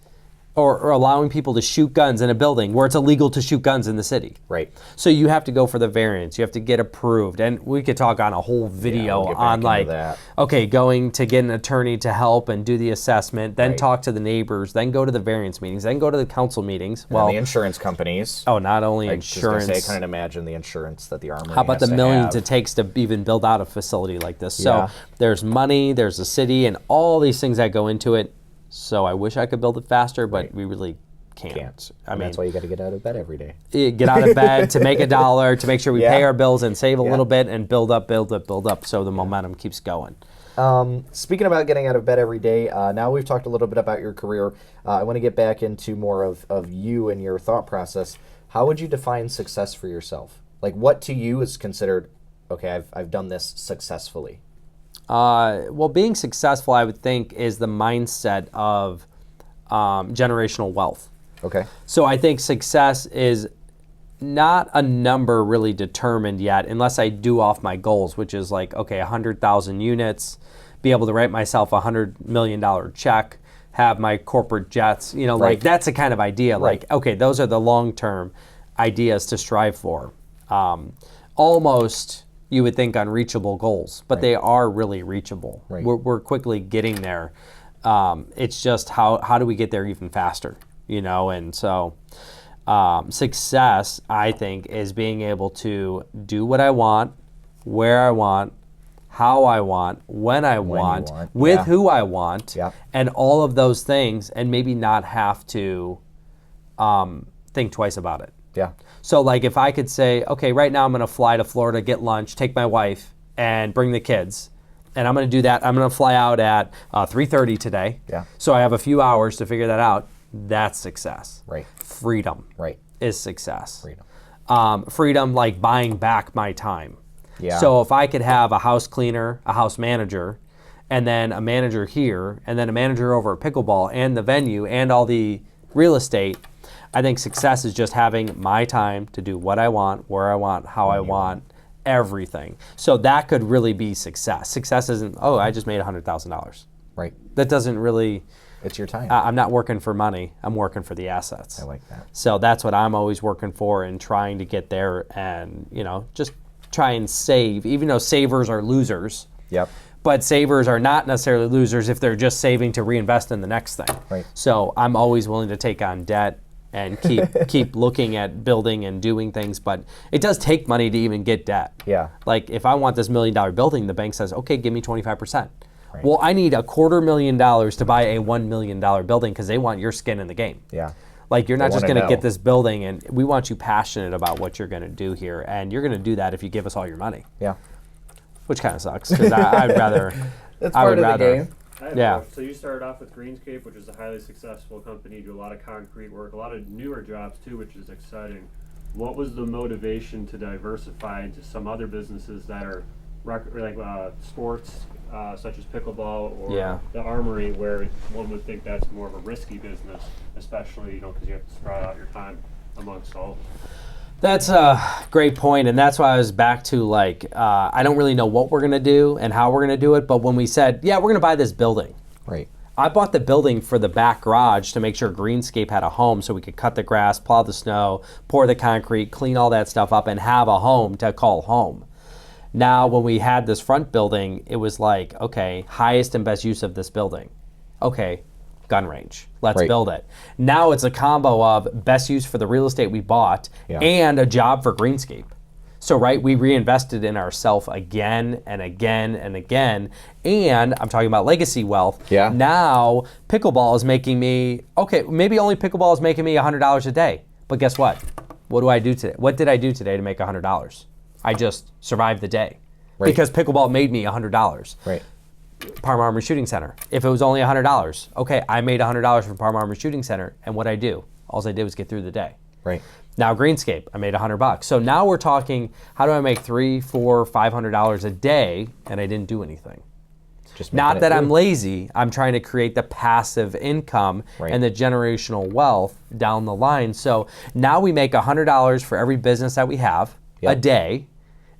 or allowing people to shoot guns in a building where it's illegal to shoot guns in the city. Right. So you have to go for the variance. You have to get approved. And we could talk on a whole video we'll get back on into like, that. okay, going to get an attorney to help and do the assessment, then Right. talk to the neighbors, then go to the variance meetings, then go to the council meetings. And the insurance companies. Oh, not only I was just insurance. gonna say, I can't imagine the insurance that the Armory How about has the to millions have. it takes to even build out a facility like this? Yeah. So there's money, there's the city, and all these things that go into it. So I wish I could build it faster, but Right. we really can't. Can't. I mean, That's why you got to get out of bed every day. get out of bed to make $1, to make sure we Yeah. pay our bills and save a Yeah. little bit and build up, so the momentum keeps going. Speaking about getting out of bed every day, now we've talked a little bit about your career. I want to get back into more of you and your thought process. How would you define success for yourself? Like, what to you is considered, okay, I've done this successfully? Well, being successful, I would think, is the mindset of generational wealth. Okay. So I think success is not a number really determined yet, unless I do off my goals, which is like, okay, 100,000 units, be able to write myself a $100 million check, have my corporate jets, Right. like that's the kind of idea. Right. Like, okay, those are the long-term ideas to strive for. Almost, you would think, unreachable goals, but they are really reachable. Right. We're quickly getting there. It's just how do we get there even faster, And so success, I think, is being able to do what I want, where I want, how I want, when I want, with yeah. who I want, Yeah. and all of those things, and maybe not have to think twice about it. Yeah. So like if I could say, okay, right now I'm going to fly to Florida, get lunch, take my wife, and bring the kids. And I'm going to do that. I'm going to fly out at 3:30 today. Yeah. So I have a few hours to figure that out. That's success. Right. Freedom Right. is success. Freedom. Freedom, like buying back my time. Yeah. So if I could have a house cleaner, a house manager, and then a manager here, and then a manager over at pickleball and the venue and all the real estate, I think success is just having my time to do what I want, where I want, how I want, everything. So that could really be success. Success isn't, oh, I just made $100,000. Right. That doesn't really, It's your time. I'm not working for money. I'm working for the assets. I like that. So that's what I'm always working for and trying to get there and, just try and save, even though savers are losers. Yep. But savers are not necessarily losers if they're just saving to reinvest in the next thing. Right. So I'm always willing to take on debt and keep looking at building and doing things, but it does take money to even get debt. Yeah. Like if I want this $1 million building, the bank says, okay, give me 25%. Right. Well, I need $250,000 to buy a $1 million building because they want your skin in the game. Yeah. Like you're not just wanna going to know. get this building, and we want you passionate about what you're going to do here, and you're going to do that if you give us all your money, Yeah. which kind of sucks because I'd rather. That's I part would of rather. the game. I have Yeah. a question. So you started off with Greenscape, which is a highly successful company. You do a lot of concrete work, a lot of newer jobs too, which is exciting. What was the motivation to diversify into some other businesses that are sports, such as pickleball or Yeah. the Armory, where one would think that's more of a risky business, especially because you have to spread out your time amongst all. That's a great point, and that's why I was back to I don't really know what we're going to do and how we're going to do it, but when we said, yeah, we're going to buy this building, Right. I bought the building for the back garage to make sure Greenscape had a home so we could cut the grass, plow the snow, pour the concrete, clean all that stuff up, and have a home to call home. Now, when we had this front building, it was like, okay, highest and best use of this building. Okay, gun range. Let's Right. build it. Now it's a combo of best use for the real estate we bought Yeah. and a job for Greenscape. So, right, we reinvested in ourselves again and again and again. And I'm talking about legacy wealth. Yeah. Now, pickleball is making me, okay, maybe only pickleball is making me $100 a day. But guess what? What do I do today? What did I do today to make $100? I just survived the day. Right. Because pickleball made me $100. Right. Parma Armory Shooting Center. If it was only $100, okay, I made $100 from Parma Armory Shooting Center, and what I do? All I did was get through the day. Right. Now Greenscape, I made $100. So now we're talking, how do I make $300, $400, $500 a day, and I didn't do anything? Just Not making that it I'm through. lazy. I'm trying to create the passive income Right. and the generational wealth down the line. So now we make $100 for every business that we have a day.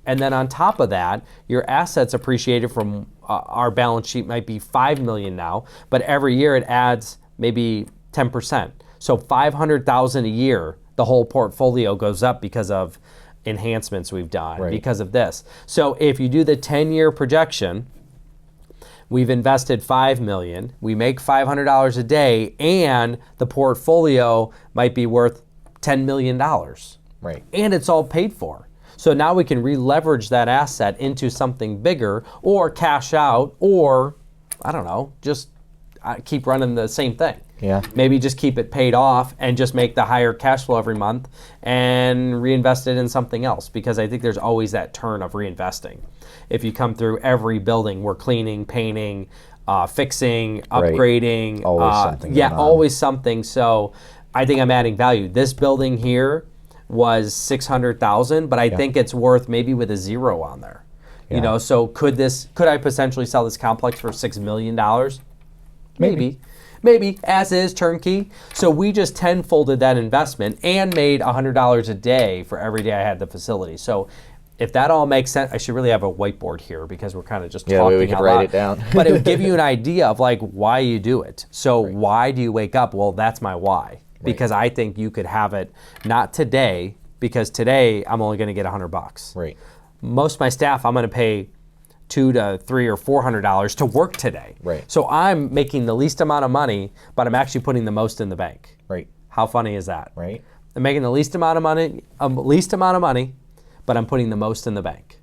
And then on top of that, your assets appreciated from our balance sheet might be $5 million now, but every year it adds maybe 10%. So $500,000 a year, the whole portfolio goes up because of enhancements we've done, because of this. So if you do the 10-year projection, we've invested $5 million, we make $500 a day, and the portfolio might be worth $10 million. Right. And it's all paid for. So now we can re-leverage that asset into something bigger, or cash out, or, I don't know, just keep running the same thing. Yeah. Maybe just keep it paid off and just make the higher cash flow every month and reinvest it in something else, because I think there's always that turn of reinvesting. If you come through every building, we're cleaning, painting, fixing, upgrading. Always something Yeah, going on. always something. So I think I'm adding value. This building here was $600,000, but I think it's worth maybe with a zero on there. You know, so could I potentially sell this complex for $6 million? Maybe, as is, turnkey. So we just tenfolded that investment and made $100 a day for every day I had the facility. So if that all makes sense, I should really have a whiteboard here, because we're kind of just talking we could out write loud. it down. But it would give you an idea of like why you do it. So why do you wake up? Well, that's my why. Because I think you could have it not today, because today I'm only going to get $100. Right. Most of my staff, I'm going to pay $200 to $300 or $400 to work today. Right. So I'm making the least amount of money, but I'm actually putting the most in the bank. Right. How funny is that? Right. I'm making the least amount of money, but I'm putting the most in the bank.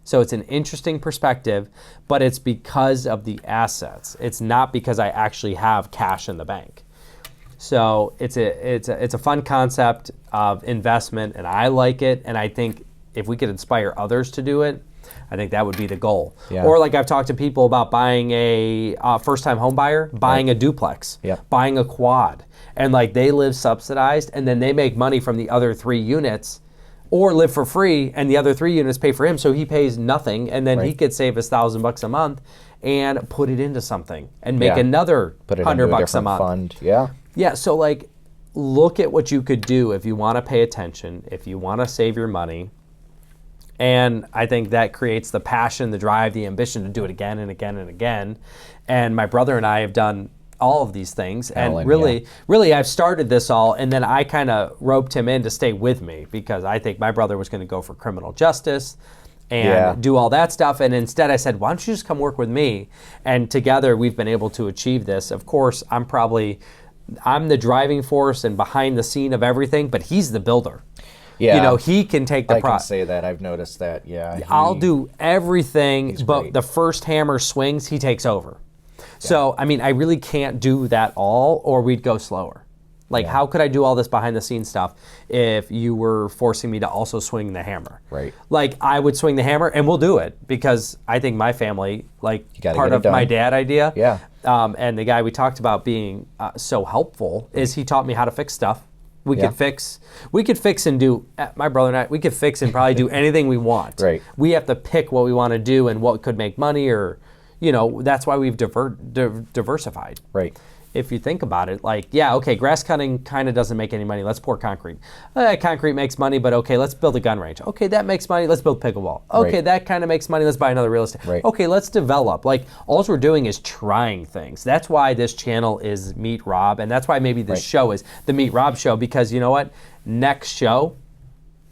So it's an interesting perspective, but it's because of the assets. It's not because I actually have cash in the bank. So it's a fun concept of investment, and I like it. And I think if we could inspire others to do it, I think that would be the goal. Yeah. Or like I've talked to people about buying a first-time home buyer, buying a duplex, buying a quad, and like they live subsidized, and then they make money from the other 3 units, or live for free, and the other 3 units pay for him, so he pays nothing, and then he could save us $1,000 a month and put it into something and make another Put it into $100 a different month. Fund. Yeah. Yeah, so like look at what you could do if you want to pay attention, if you want to save your money. And I think that creates the passion, the drive, the ambition to do it again and again and again. And my brother and I have done all of these things. And really, I've started this all, and then I kind of roped him in to stay with me, because I think my brother was going to go for criminal justice and do all that stuff. And instead I said, why don't you just come work with me? And together we've been able to achieve this. Of course, I'm the driving force and behind the scene of everything, but he's the builder. Yeah. You know, he can take the I can say that. I've noticed that. Yeah. I'll do everything, but great. the first hammer swings, he takes over. So, I mean, I really can't do that all, or we'd go slower. Like, how could I do all this behind the scenes stuff if you were forcing me to also swing the hammer? Right. Like, I would swing the hammer, and we'll do it, because I think my family, like, part of my dad idea, and the guy we talked about being so helpful, is he taught me how to fix stuff. We could fix and do, my brother and I, we could fix and probably do anything we want. Right. We have to pick what we want to do and what could make money, or, you know, that's why we've diversified. Right. If you think about it, like, grass cutting kind of doesn't make any money. Let's pour concrete. Concrete makes money, but okay, let's build a gun range. Okay, that makes money. Let's build pickleball. Okay, that kind of makes money. Let's buy another real estate. Right. Okay, let's develop. Like, all we're doing is trying things. That's why this channel is Meet Rob, and that's why maybe this show is the Meet Rob Show, because you know what? Next show,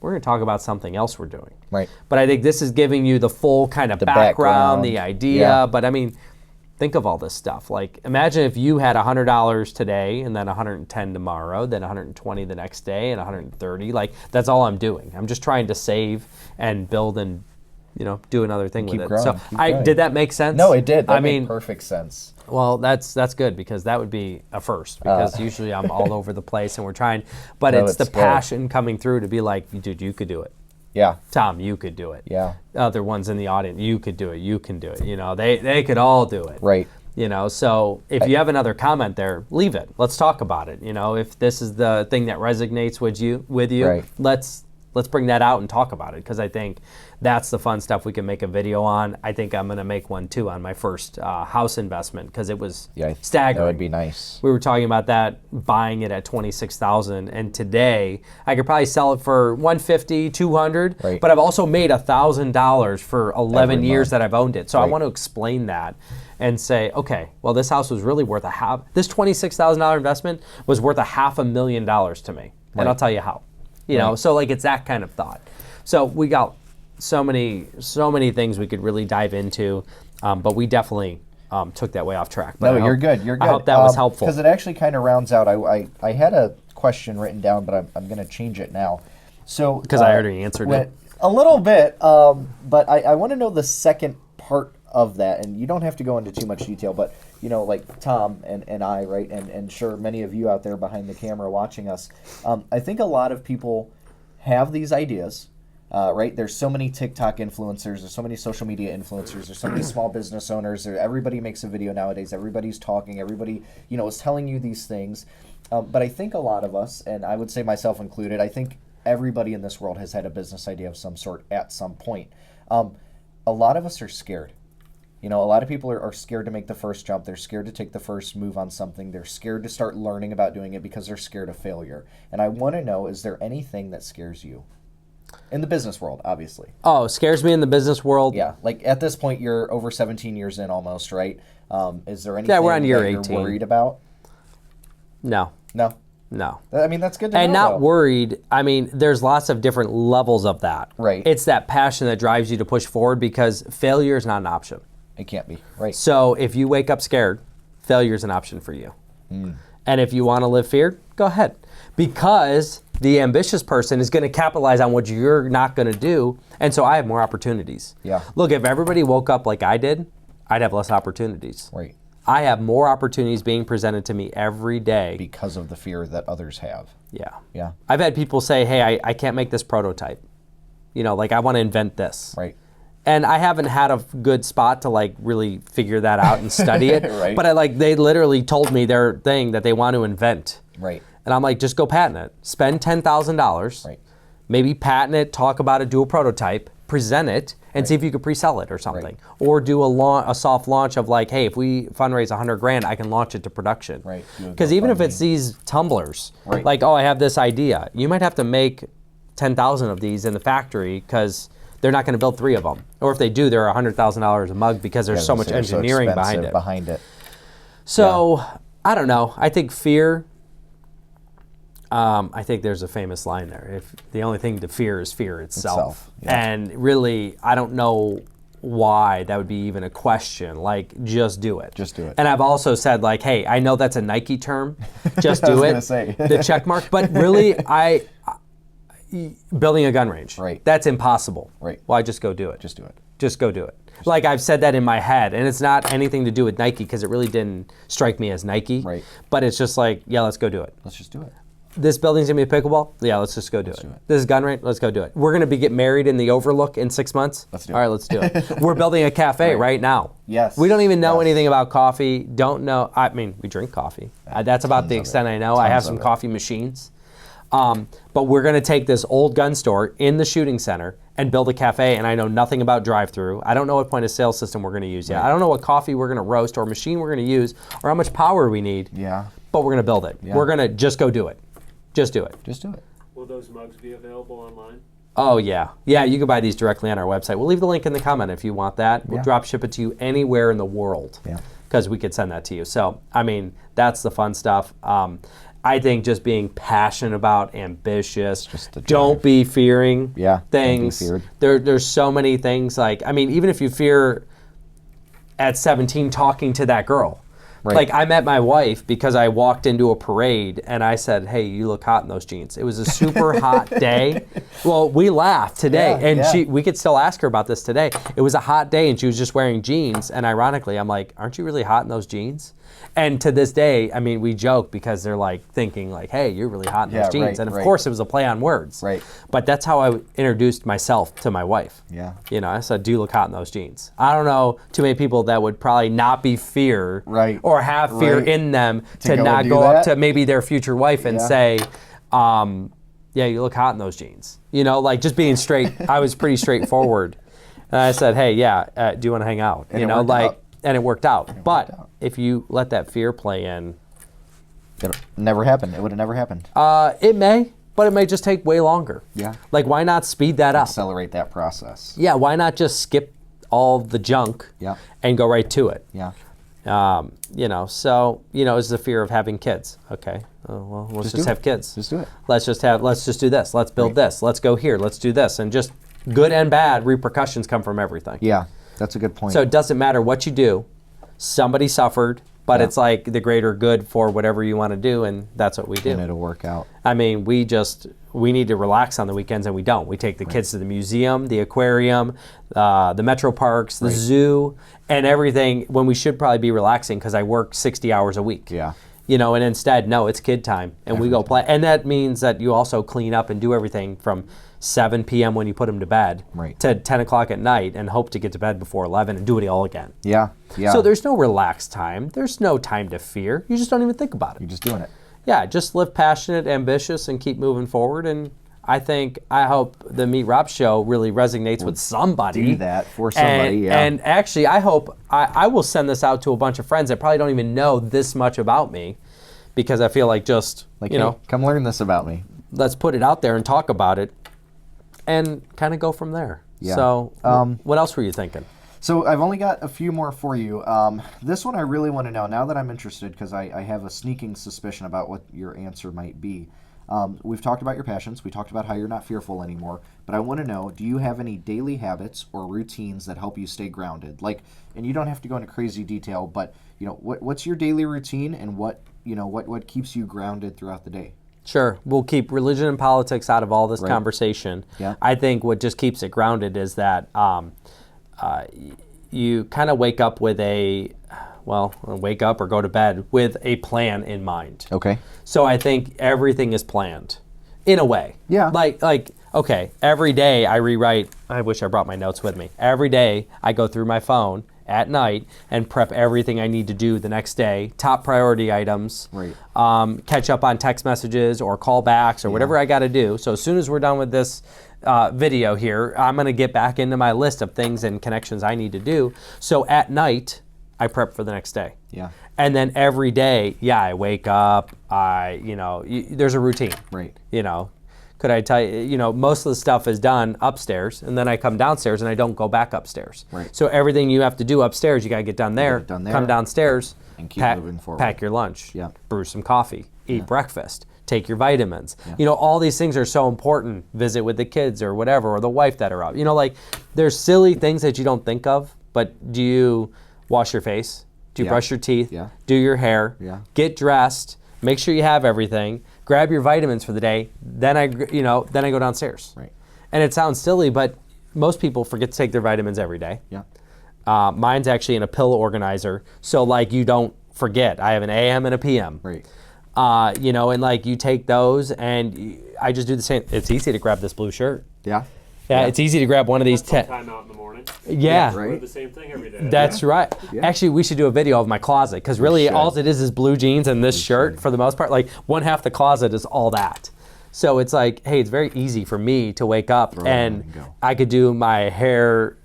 we're going to talk about something else we're doing. Right. But I think this is giving you the full kind of background, the idea. Yeah. But I mean, think of all this stuff. Like, imagine if you had $100 today, and then $110 tomorrow, then $120 the next day, and $130. Like, that's all I'm doing. I'm just trying to save and build and, you know, do another thing with it. Growing, so, did that make sense? No, it did. That made made perfect sense. Well, that's good, because that would be a first, because usually I'm all over the place and we're trying, but it's the passion coming through to be like, dude, you could do it. Yeah. Tom, you could do it. Yeah. Other ones in the audience, you could do it. You can do it. You know, they could all do it. Right. You know, so if you have another comment there, leave it. Let's talk about it. You know, if this is the thing that resonates with you, Right. let's bring that out and talk about it, because I think that's the fun stuff we can make a video on. I think I'm going to make one too on my first house investment, because it was staggering. That would be nice. We were talking about that, buying it at $26,000, and today I could probably sell it for $150, $200. Right. But I've also made $1,000 for 11 Every years month. that I've owned it. So I Right. want to explain that and say, okay, well, this house was really worth this $26,000 investment was worth $500,000 to me, and Right. I'll tell you how. You know, so like it's that kind of thought. So we got so many things we could really dive into, but we definitely took that way off track. But No, you're good. You're good. I hope that was helpful. Because it actually kind of rounds out. I had a question written down, but I'm going to change it now. So Because I already answered it. a little bit, but I want to know the second part of that, and you don't have to go into too much detail, but you know, like Tom and I, right, and sure, many of you out there behind the camera watching us, I think a lot of people have these ideas, right? There's so many TikTok influencers, there's so many social media influencers, there's so many small business owners. Everybody makes a video nowadays. Everybody's talking. Everybody, you know, is telling you these things. But I think a lot of us, and I would say myself included, I think everybody in this world has had a business idea of some sort at some point. A lot of us are scared. You know, a lot of people are scared to make the first jump. They're scared to take the first move on something. They're scared to start learning about doing it because they're scared of failure. And I want to know, is there anything that scares you? In the business world, obviously. Oh, scares me in the business world? Yeah, like at this point, you're over 17 years in almost, right? Is there anything we're on year that you're 18. worried about? No. No? No. I mean, that's good to And know, not though. worried. I mean, there's lots of different levels of that. Right. It's that passion that drives you to push forward, because failure is not an option. It can't be, right? So if you wake up scared, failure is an option for you. And if you want to live feared, go ahead. Because the ambitious person is going to capitalize on what you're not going to do. And so I have more opportunities. Yeah. Look, if everybody woke up like I did, I'd have less opportunities. Right. I have more opportunities being presented to me every day. Because of the fear that others have. Yeah. Yeah. I've had people say, hey, I can't make this prototype. You know, like I want to invent this. Right. And I haven't had a good spot to like really figure that out and study it. Right. But they literally told me their thing that they want to invent. Right. And I'm like, just go patent it. Spend $10,000. Right. Maybe patent it, talk about it, do a prototype, present it, and see if you could pre-sell it or something. Right. Or do a soft launch of like, hey, if we fundraise $100,000, I can launch it to production. Right. Do a Because even if GoFundMe. it's these tumblers, Right. like, oh, I have this idea, you might have to make 10,000 of these in the factory because they're not going to build 3 of them. Or if they do, they're $100,000 a mug because there's so much They're so engineering expensive behind it. So, So, I don't know. I think fear, I think there's a famous line there. If the only thing to fear is fear itself. Yeah. And really, I don't know why that would be even a question. Like, just do it. Just do it. And I've also said, like, hey, I know that's a Nike term. Just I was do it. gonna say. The check mark. But really, building a gun range. Right. That's impossible. Right. Why just go do it? just do it. Just go do it. Like I've said that in my head, and it's not anything to do with Nike because it really didn't strike me as Nike. Right. But it's just like, yeah, let's go do it. Let's just do it. This building's gonna be a pickleball. Yeah, let's just go do it. do it. This is gun range. Let's go do it. We're gonna get married in the Overlook in 6 months. Let's do it. All right, let's do it. We're building a cafe right now. Yes. We don't even know Yes. anything about coffee. Don't know. I mean, we drink coffee. That's about the of extent it. I know. I have Tons some of it. coffee machines. But we're going to take this old gun store in the shooting center and build a cafe, and I know nothing about drive-through. I don't know what point of sale system we're going to use yet. I don't know what coffee we're going to roast or machine we're going to use or how much power we need, Yeah. but we're going to build it. Yeah. We're going to just go do it. Just do it. Just do it. Will those mugs be available online? Oh, yeah. Yeah, you can buy these directly on our website. We'll leave the link in the comment if you want that. We'll Yeah. drop ship it to you anywhere in the world. Yeah. Because we could send that to you. So, I mean, that's the fun stuff. I think just being passionate about, ambitious, Just the don't drive. be fearing Yeah, don't be things. feared. There's so many things like, I mean, even if you fear at 17 talking to that girl. Right. Like I met my wife because I walked into a parade and I said, hey, you look hot in those jeans. It was a super hot day. Well, we laughed today Yeah, and yeah. we could still ask her about this today. It was a hot day and she was just wearing jeans. And ironically, I'm like, aren't you really hot in those jeans? And to this day, I mean, we joke because they're like thinking like, hey, you're really hot in those jeans. right, And of right. course it was a play on words. Right. But that's how I introduced myself to my wife. Yeah. You know, I said, do you look hot in those jeans? I don't know too many people that would probably not be fear Right. or have fear Right. in them To to go not and do go up that? to maybe their future wife and Yeah. say, yeah, you look hot in those jeans. You know, like just being straight. I was pretty straightforward. And I said, hey, yeah, do you want to hang out? And you it know, worked like, out. and it worked out. But worked out. if you let that fear play in, It never happened. It would have never happened. it may, but it may just take way longer. Yeah. Like, why not speed that up? Accelerate that process. Yeah, why not just skip all the junk Yeah. and go right to it? Yeah. You know, so, you know, is the fear of having kids. Okay, well, let's Just just do have it. kids. Just do it. Let's just do this. Let's build Right. this. Let's go here. Let's do this. And just good and bad repercussions come from everything. Yeah. That's a good point. So it doesn't matter what you do. Somebody suffered, but Yeah. it's like the greater good for whatever you want to do, and that's what we do. and it'll work out. I mean, we need to relax on the weekends, and we don't. We take the kids to the museum, the aquarium, the metro parks, the zoo, and everything when we should probably be relaxing because I work 60 hours a week. Yeah. You know, and instead, no, it's kid time, and we go play. And that means that you also clean up and do everything from 7 p.m. when you put them to bed Right. to 10 o'clock at night and hope to get to bed before 11 and do it all again. Yeah. Yeah. So there's no relaxed time. There's no time to fear. You just don't even think about it. You're just doing it. Yeah, just live passionate, ambitious, and keep moving forward. And I hope the Meet Rob show really resonates with somebody. Do that for somebody, yeah. And actually, I hope I will send this out to a bunch of friends that probably don't even know this much about me, because I feel like just, Like, you hey, know, come learn this about me. let's put it out there and talk about it and kind of go from there. Yeah. So what else were you thinking? So I've only got a few more for you. This one I really want to know, now that I'm interested, because I have a sneaking suspicion about what your answer might be. We've talked about your passions. We talked about how you're not fearful anymore. But I want to know, do you have any daily habits or routines that help you stay grounded? Like, and you don't have to go into crazy detail, but, you know, what's your daily routine, and what keeps you grounded throughout the day? Sure. We'll keep religion and politics out of all this Right. conversation. Yeah. I think what just keeps it grounded is that you kind of wake up with wake up or go to bed with a plan in mind. Okay. So I think everything is planned in a way. Yeah. Like okay, every day I rewrite. I wish I brought my notes with me. Every day I go through my phone at night and prep everything I need to do the next day, top priority items, Right. Catch up on text messages or callbacks or whatever I got to do. So as soon as we're done with this video here, I'm going to get back into my list of things and connections I need to do. So at night, I prep for the next day. Yeah. And then every day, I wake up, there's a routine. Right. You know, could I tell you, most of the stuff is done upstairs, and then I come downstairs and I don't go back upstairs. Right. So everything you have to do upstairs, you got to get done there. get it done there. Come downstairs, And keep moving forward. pack your lunch, Yeah. brew some coffee, eat breakfast, take your vitamins. All these things are so important. Visit with the kids or whatever, or the wife that are up. Like there's silly things that you don't think of, but do you wash your face? Do you brush your teeth? Yeah. Do your hair? Yeah. Get dressed. Make sure you have everything. Grab your vitamins for the day. Then I go downstairs. Right. And it sounds silly, but most people forget to take their vitamins every day. Yeah. Mine's actually in a pill organizer, so like you don't forget. I have an AM and a PM. Right. And like you take those, and I just do the same. It's easy to grab this blue shirt. Yeah. Yeah, it's easy to grab one of these. Time out in the morning. Yeah. Right. Do the same thing every day. That's right. Yeah. Actually, we should do a video of my closet, because really should. all it is blue jeans and this shirt for the most part. Like one half the closet is all that. So it's like, hey, it's very easy for me to wake up and go. I could do my hair,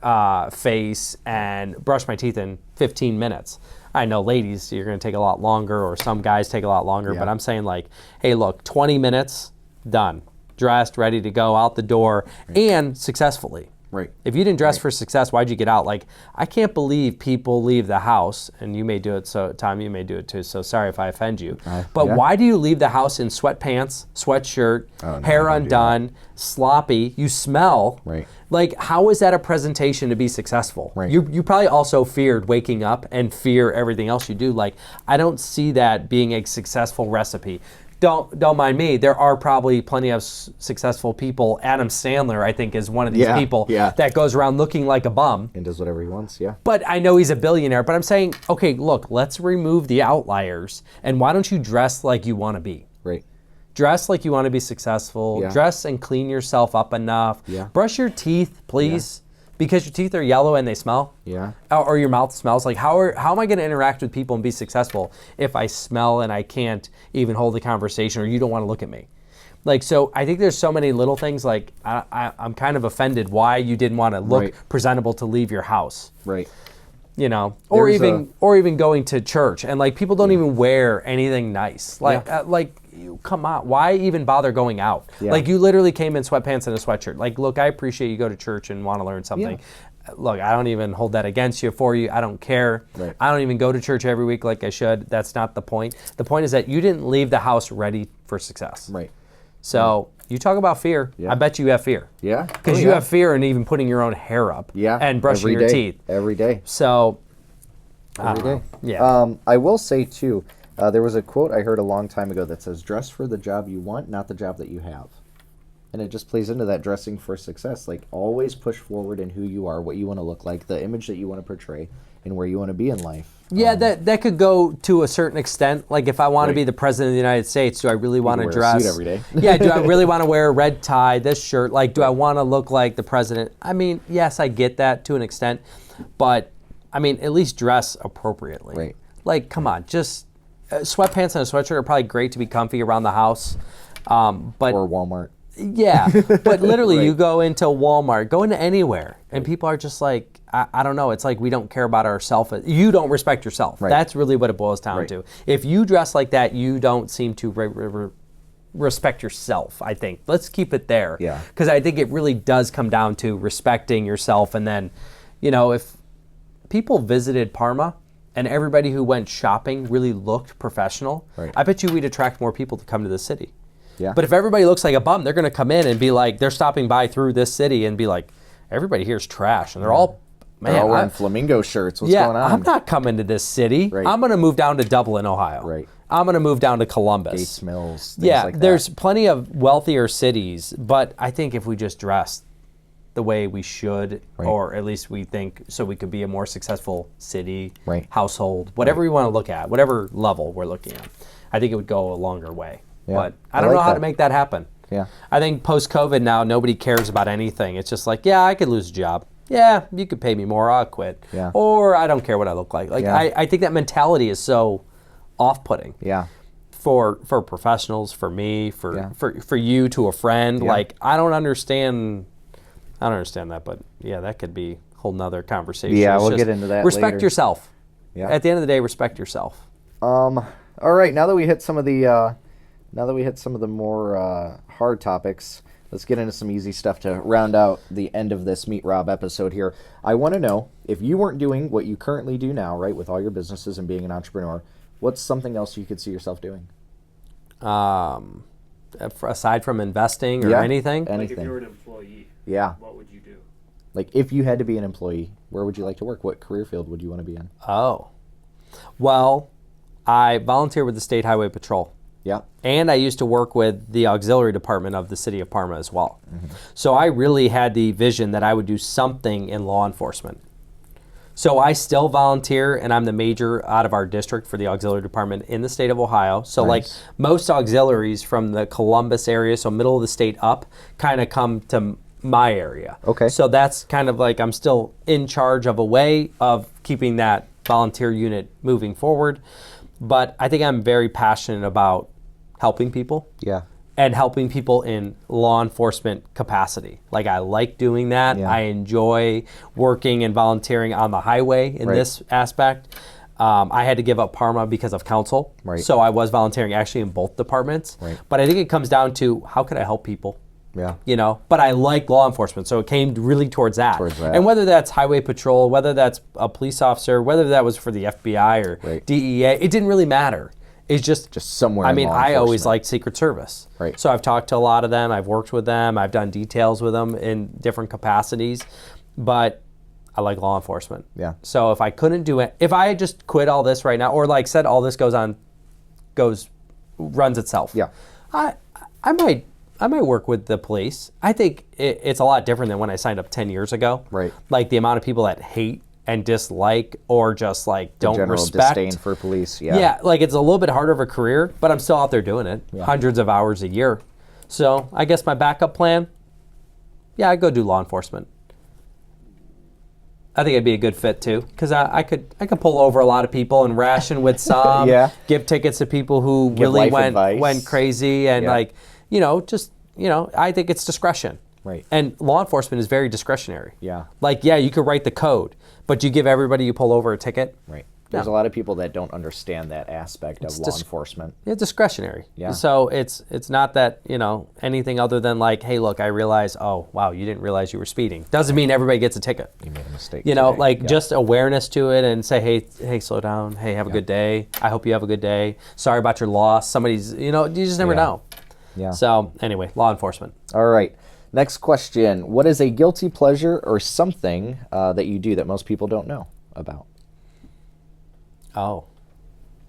face, and brush my teeth in 15 minutes. I know, ladies, you're going to take a lot longer, or some guys take a lot longer, Yeah. but I'm saying like, hey, look, 20 minutes, done. Dressed, ready to go out the door, and successfully. Right. If you didn't dress for success, why'd you get out? Like, I can't believe people leave the house, and you may do it, so Tom, you may do it too, so sorry if I offend you. But yeah. why do you leave the house in sweatpants, sweatshirt, Oh, no, hair I don't do undone, sloppy, you smell? Right. Like, how is that a presentation to be successful? Right. You probably also feared waking up and fear everything else you do. Like, I don't see that being a successful recipe. don't mind me. There are probably plenty of successful people. Adam Sandler, I think, is one of these people that goes around looking like a bum. And does whatever he wants, yeah. But I know he's a billionaire. But I'm saying, okay, look, let's remove the outliers. And why don't you dress like you want to be? Right. Dress like you want to be successful. Yeah. Dress and clean yourself up enough. Yeah. Brush your teeth, please. Because your teeth are yellow and they smell. Yeah. Or your mouth smells. Like, how am I going to interact with people and be successful if I smell and I can't even hold a conversation, or you don't want to look at me? Like, so I think there's so many little things. Like, I'm kind of offended why you didn't want to look presentable to leave your house. Right. You know, or even going to church, and like people don't even wear anything nice. Like, come on, why even bother going out? Yeah. Like, you literally came in sweatpants and a sweatshirt. Like, look, I appreciate you go to church and want to learn something. Yeah. Look, I don't even hold that against you, for you. I don't care. Right. I don't even go to church every week like I should. That's not the point. The point is that you didn't leave the house ready for success. Right. So you talk about fear. Yeah. I bet you have fear. Yeah. Because you have fear in even putting your own hair up. Yeah. And brushing your teeth. Every day. So, Every day. Yeah. I will say, too, there was a quote I heard a long time ago that says, dress for the job you want, not the job that you have. And it just plays into that dressing for success. Like, always push forward in who you are, what you want to look like, the image that you want to portray, and where you want to be in life. Yeah, that could go to a certain extent. Like, if I want to be the president of the United States, do I really want to dress? A suit every day. Yeah, do I really want to wear a red tie, this shirt? Like, do I want to look like the president? I mean, yes, I get that to an extent. But, I mean, at least dress appropriately. Right. Like, come on, just sweatpants and a sweatshirt are probably great to be comfy around the house. But or Walmart. Yeah, but literally you go into Walmart, go into anywhere, and people are just like, I don't know, it's like we don't care about ourselves. You don't respect yourself. Right. That's really what it boils down to. If you dress like that, you don't seem to respect yourself, I think. Let's keep it there. Yeah. Because I think it really does come down to respecting yourself. And then, you know, if people visited Parma and everybody who went shopping really looked professional, I bet you we'd attract more people to come to the city. Yeah. But if everybody looks like a bum, they're going to come in and be like, they're stopping by through this city and be like, everybody here's trash. And they're all, man. They're all wearing flamingo shirts. What's going on? I'm not coming to this city. Right. I'm going to move down to Dublin, Ohio. Right. I'm going to move down to Columbus. Gates Mills, things Yeah, like that. there's plenty of wealthier cities. But I think if we just dressed the way we should, or at least we think, so we could be a more successful city, household, whatever we want to look at, whatever level we're looking at, I think it would go a longer way. Yeah. But I don't know how to make that happen. Yeah. I think post-COVID now, nobody cares about anything. It's just like, yeah, I could lose a job. Yeah, you could pay me more, I'll quit. Yeah. Or I don't care what I look like. Like I think that mentality is so off-putting. Yeah. For professionals, for me, for you, to a friend. Yeah. Like, I don't understand that, but yeah, that could be a whole nother conversation. Yeah, It's we'll just get into that respect later. yourself. Yeah. At the end of the day, respect yourself. All right, now that we hit some of the more hard topics, let's get into some easy stuff to round out the end of this Meet Rob episode here. I want to know, if you weren't doing what you currently do now, right, with all your businesses and being an entrepreneur, what's something else you could see yourself doing? Aside from investing or anything? Like if you were an employee, what would you do? Like, if you had to be an employee, where would you like to work? What career field would you want to be in? Oh. Well, I volunteer with the State Highway Patrol. Yeah. And I used to work with the auxiliary department of the city of Parma as well. Mm-hmm. So I really had the vision that I would do something in law enforcement. So I still volunteer, and I'm the major out of our district for the auxiliary department in the state of Ohio. So like most auxiliaries from the Columbus area, so middle of the state up, kind of come to my area. Okay. So that's kind of like I'm still in charge of a way of keeping that volunteer unit moving forward. But I think I'm very passionate about helping people. Yeah. And helping people in law enforcement capacity. Like, I like doing that. Yeah. I enjoy working and volunteering on the highway in this aspect. I had to give up Parma because of council. Right. So I was volunteering actually in both departments. Right. But I think it comes down to, how could I help people? Yeah. You know, but I like law enforcement, so it came really towards that. Towards that. And whether that's highway patrol, whether that's a police officer, whether that was for the FBI or DEA, it didn't really matter. It's just somewhere. I mean, I always liked Secret Service. Right. So I've talked to a lot of them. I've worked with them. I've done details with them in different capacities. But I like law enforcement. Yeah. So if I couldn't do it, if I had just quit all this right now, or like said all this goes runs itself. Yeah. I might work with the police. I think it's a lot different than when I signed up 10 years ago. Right. Like the amount of people that hate and dislike or just like don't General respect. disdain for police. Yeah. Yeah, like it's a little bit harder of a career, but I'm still out there doing it, hundreds of hours a year. So I guess my backup plan, I'd go do law enforcement. I think it'd be a good fit too, because I could pull over a lot of people and ration with some, give tickets to people who really went crazy, and I think it's discretion. Right. And law enforcement is very discretionary. Yeah. Like, you could write the code, but you give everybody you pull over a ticket. Right. There's a lot of people that don't understand that aspect of law enforcement. It's discretionary. Yeah. So it's not that, anything other than like, hey, look, I realize, oh, wow, you didn't realize you were speeding. Doesn't mean everybody gets a ticket. You made a mistake. Just awareness to it and say, hey, slow down. Hey, have a good day. I hope you have a good day. Sorry about your loss. Somebody's, you just never know. Yeah. So anyway, law enforcement. All right. Next question. What is a guilty pleasure or something that you do that most people don't know about? Oh.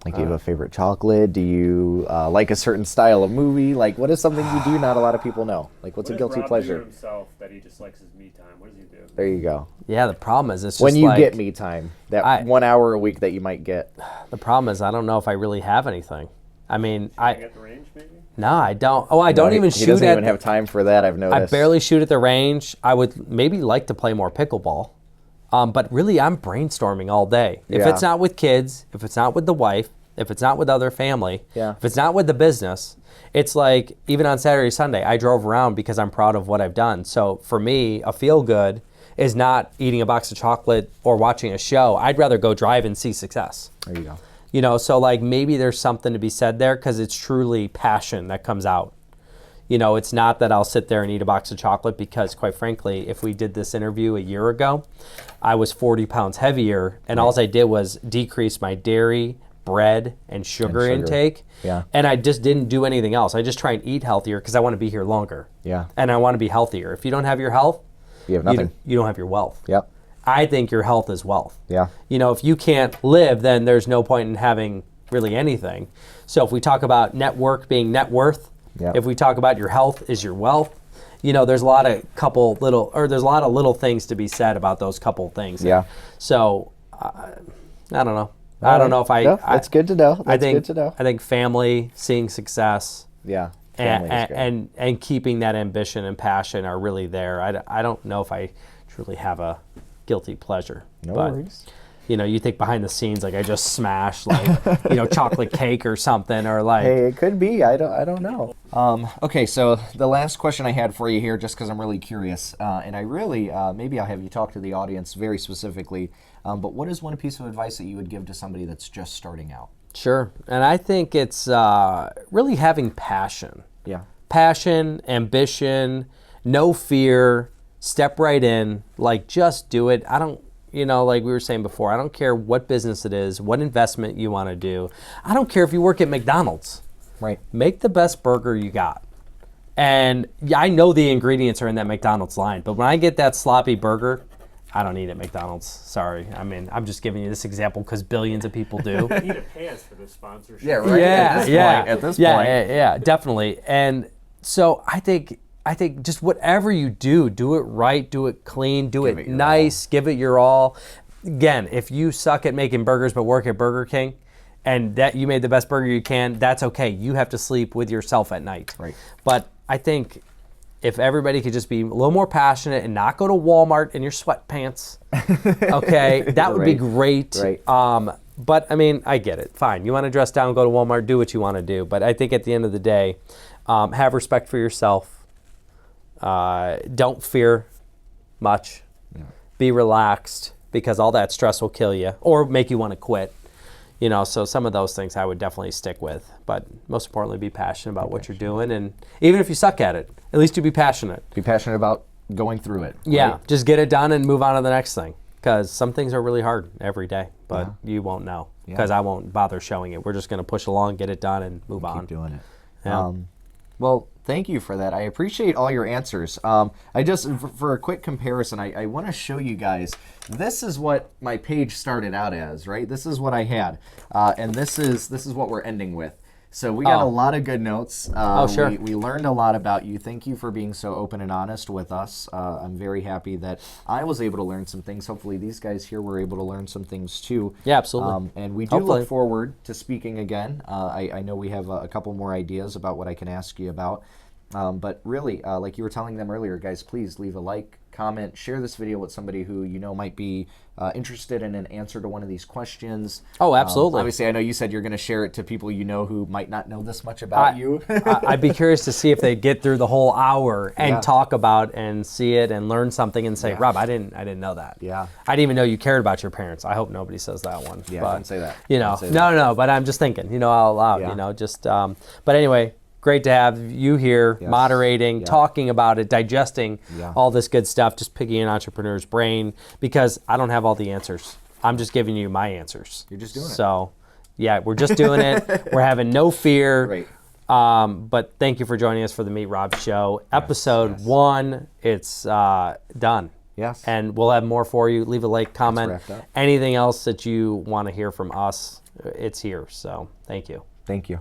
Like, do you have a favorite chocolate? Do you like a certain style of movie? Like, what is something you do not a lot of people know? Like, what's a guilty pleasure? What does Rob do himself that he just likes his me time? What does he do? There you go. Yeah, the problem is it's just when you like, get me time, that 1 hour a week that you might get. The problem is I don't know if I really have anything. I mean, At the range, maybe? No, I don't. Oh, I don't even shoot at... He doesn't even have time for that, I've noticed. I barely shoot at the range. I would maybe like to play more pickleball. But really, I'm brainstorming all day. If it's not with kids, if it's not with the wife, if it's not with other family, if it's not with the business, it's like, even on Saturday, Sunday, I drove around because I'm proud of what I've done. So for me, a feel-good is not eating a box of chocolate or watching a show. I'd rather go drive and see success. There you go. So like maybe there's something to be said there because it's truly passion that comes out. It's not that I'll sit there and eat a box of chocolate because, quite frankly, if we did this interview a year ago, I was 40 pounds heavier, and all I did was decrease my dairy, bread, and sugar intake. Yeah. And I just didn't do anything else. I just try and eat healthier because I want to be here longer. Yeah. And I want to be healthier. If you don't have your health, you have nothing. You don't have your wealth. Yep. I think your health is wealth. Yeah. If you can't live, then there's no point in having really anything. So if we talk about network being net worth, if we talk about your health is your wealth, there's a lot of little things to be said about those couple things. Yeah. So I don't know. I don't know if that's good to know. That's good to know. I think family, seeing success. Yeah. And keeping that ambition and passion are really there. I don't know if I truly have a guilty pleasure. No worries. You think behind the scenes, like I just smashed chocolate cake or something, or like. Hey, it could be. I don't know. Okay, so the last question I had for you here, just because I'm really curious, and I really, maybe I'll have you talk to the audience very specifically, but what is one piece of advice that you would give to somebody that's just starting out? Sure, and I think it's really having passion. Yeah. Passion, ambition, no fear, step right in, like just do it. I don't, like we were saying before, I don't care what business it is, what investment you want to do. I don't care if you work at McDonald's. Right. Make the best burger you got. And I know the ingredients are in that McDonald's line, but when I get that sloppy burger, I don't eat at McDonald's. Sorry. I mean, I'm just giving you this example because billions of people do. You need to pay us for this sponsorship. Yeah, right. At this point. Yeah, definitely. And so I think just whatever you do it right, do it clean, do it nice, give it your all. Again, if you suck at making burgers but work at Burger King and that you made the best burger you can, that's okay. You have to sleep with yourself at night. Right. But I think if everybody could just be a little more passionate and not go to Walmart in your sweatpants, okay, that would be great. Right. But I mean, I get it. Fine. You want to dress down, go to Walmart, do what you want to do. But I think at the end of the day, have respect for yourself. Don't fear much. Yeah. Be relaxed because all that stress will kill you or make you want to quit. So some of those things I would definitely stick with. But most importantly, be passionate about what you're doing. And even if you suck at it, at least you be passionate. Be passionate about going through it. Yeah, right? Just get it done and move on to the next thing. Because some things are really hard every day, but you won't know because I won't bother showing it. We're just going to push along, get it done, and move on. Keep doing it. Yeah. Well, thank you for that. I appreciate all your answers. I just, for a quick comparison, I want to show you guys, this is what my page started out as, right? This is what I had, and this is what we're ending with. So we got Oh. a lot of good notes. Sure. We learned a lot about you. Thank you for being so open and honest with us. I'm very happy that I was able to learn some things. Hopefully these guys here were able to learn some things too. Yeah, absolutely. And we do Hopefully. look forward to speaking again. I know we have a couple more ideas about what I can ask you about. But really, like you were telling them earlier, guys, please leave a like, comment, share this video with somebody who you know might be interested in an answer to one of these questions. Oh, absolutely. Obviously, I know you said you're going to share it to people you know who might not know this much about you. I'd be curious to see if they get through the whole hour and talk about and see it and learn something and say, Rob, I didn't know that. Yeah. I didn't even know you cared about your parents. I hope nobody says that one. Yeah, but, don't say that. You know, Don't say that. no, but I'm just thinking, out loud, Yeah. just, but anyway, great to have you here moderating, talking about it, digesting all this good stuff, just picking an entrepreneur's brain, because I don't have all the answers. I'm just giving you my answers. You're just doing it. So, yeah, we're just doing it. We're having no fear. Great. But thank you for joining us for the Meet Rob Show. Episode 1, it's done. Yes. And we'll have more for you. Leave a like, comment. wrapped up. Anything else that you want to hear from us, it's here. So thank you. Thank you.